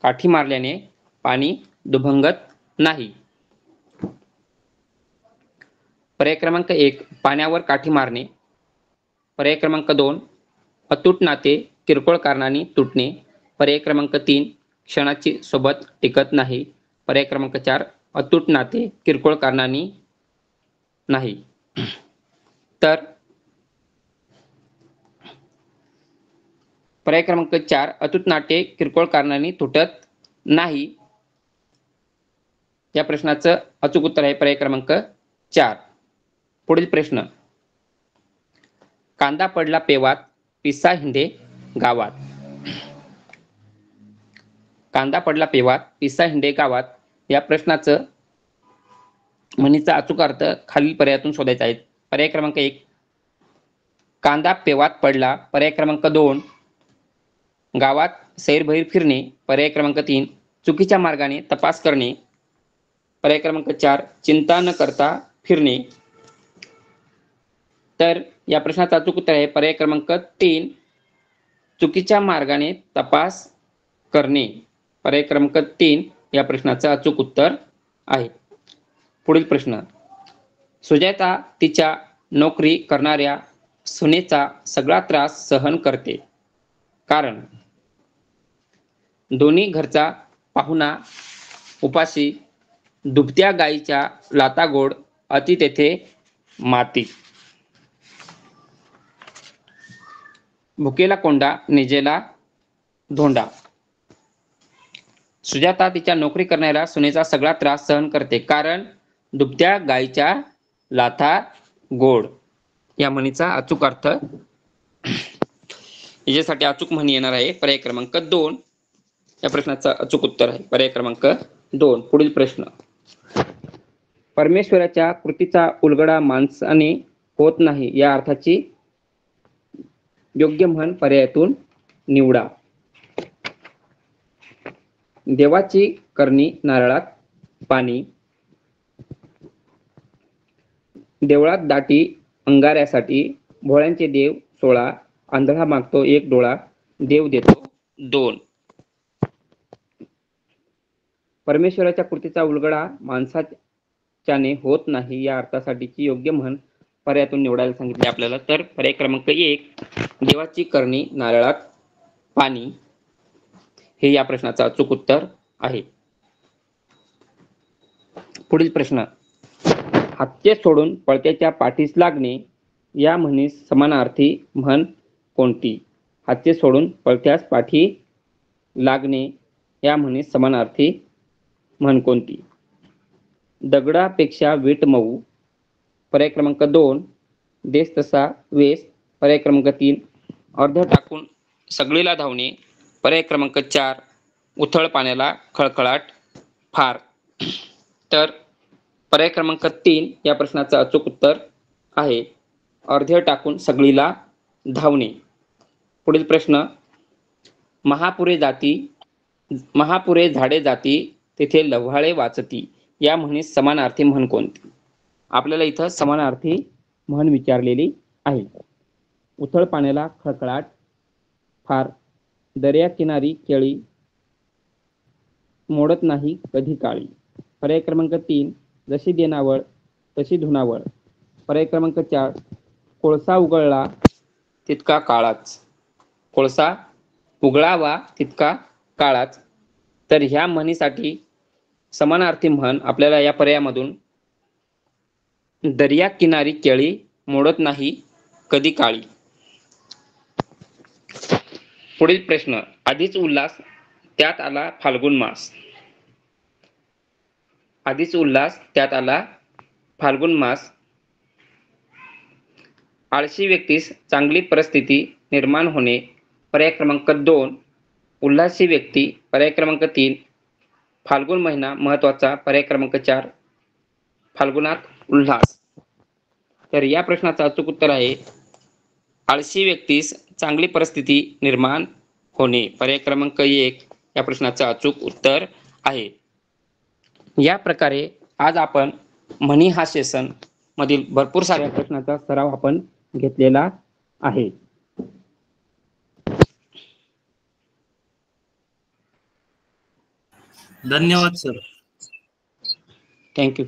काठी मारल्याने पाणी दुभंगत नाही. पर्याय क्रमांक 1 पाण्यावर काठी मारणे. पर्याय क्रमांक 2 अतूट नाते किरकोळ कारणाने तुटणे. पर्याय क्रमांक 3 क्षणाची सोबत टिकत नाही. पर्याय क्रमांक 4 अतूट नाते किरकोळ कारणाने नाही. तर पर्याय क्रमांक 4 अतूट नाते किरकोळ कारणाने तुटत नाही या प्रश्नाचं अचूक उत्तर आहे पर्याय क्रमांक 4. पुढील प्रश्न, कांदा पडला पेवात पिसा हिंडे गावात. कांदा पडला पेवात पिसा हिंडे गावात या प्रश्नाचं म्हणीचा अचूक अर्थ खालील पर्यायातून शोधायचा आहे. पर्याय क्रमांक 1 कांदा पेवात पडला. पर्याय क्रमांक 2 गावात सैरभैर फिरणे. पर्याय क्रमांक 3 चुकीच्या मार्गाने तपास करणे. पर्याय क्रमांक 4 चिंता न करता फिरणे. तर या प्रश्नाचं अचूक उत्तर आहे पर्याय क्रमांक 3 चुकीच्या मार्गाने तपास करणे. पर्याय क्रमांक 3 या प्रश्नाचं अचूक उत्तर आहे. पुढील प्रश्न, सुजाता तिच्या नोकरी करणाऱ्या सुनेचा सगळा त्रास सहन करते कारण दोन्ही घरचा पाहुणा उपाशी, दुभत्या गाईच्या लाता गोड, अति तेथे माती, भुकेला कोंडा निजेला धोंडा. सुजाता तिच्या नोकरी करणाऱ्या सुनेचा सगळा त्रास सहन करते कारण दुभत्या गाईच्या लाथा गोड या म्हणीचा अचूक अर्थ याच्यासाठी अचूक म्हणी येणार आहे पर्याय क्रमांक 2 या प्रश्नाचं अचूक उत्तर आहे पर्याय क्रमांक 2. पुढील प्रश्न, परमेश्वराच्या कृतीचा उलगडा माणसाने होत नाही या अर्थाची योग्य म्हण पर्यायातून निवडा. देवाची करणी नारळात पाणी, देवळात दाटी अंगाऱ्यासाठी, भोळ्यांचे देव 16, आंधळा मागतो 1 डोळा, देव देतो 2. परमेश्वराच्या कृतीचा उलगडा माणसाच्याने होत नाही या अर्थासाठीची योग्य म्हण पर्यायातून निवडायला सांगितले आपल्याला. तर पर्याय क्रमांक 1 देवाची करणी नारळात पाणी हे या प्रश्नाचं अचूक उत्तर आहे. पुढील प्रश्न, हत्या सोडून पळत्याच्या पाठीस लागणे या म्हणीस समानार्थी म्हण कोणती? हत्या सोडून पळत्यास पाठी लागणे या म्हणीस समानार्थी म्हण कोणती? दगडापेक्षा वीट मऊ पर्याय क्रमांक 2, देश तसा वेस पर्याय क्रमांक 3, अर्ध टाकून सगळीला धावणे पर्याय क्रमांक 4, उथळ पाण्याला खळखळाट फार. तर पर्याय क्रमांक 3 या प्रश्नाचं अचूक उत्तर आहे अर्धे टाकून सगळीला धावणे. पुढील प्रश्न, महापुरे झाडे जाती तिथे लव्हाळे वाचती या म्हणीस समानार्थी म्हण कोणती? आपल्याला इथं समानार्थी म्हण विचारलेली आहे. उथळ पाण्याला खळखळाट फार, दर्या किनारी केळी मोडत नाही कधी काळी पर्याय क्रमांक 3, जशी देनावळ तशी धुनावळ पर्याय क्रमांक 4, कोळसा उगळला तितका काळाच, कोळसा उगळावा तितका काळाच. तर ह्या म्हणीसाठी समानार्थी म्हण आपल्याला या पर्यायामधून दर्या किनारी केळी मोडत नाही कधी काळी. पुढील प्रश्न, आधीच उल्हास त्यात आला फाल्गुन मास. आधीच उल्हास त्यात आला फाल्गुन मास. आळशी व्यक्तीस चांगली परिस्थिती निर्माण होणे पर्याय क्रमांक 2, उल्हासी व्यक्ती पर्याय क्रमांक 3, फाल्गुन महिना महत्वाचा पर्याय क्रमांक 4, फाल्गुनात उल्हास. तर या प्रश्नाचं अचूक उत्तर आहे आळशी व्यक्तीस चांगली परिस्थिती निर्माण होणे पर्याय क्रमांक 1 या प्रश्नाचं अचूक उत्तर आहे. या प्रकारे आज आपण म्हणी हा सेशन मधील भरपूर साऱ्या प्रश्नांचा सराव आपण घेतलेला आहे. धन्यवाद सर. थँक्यू.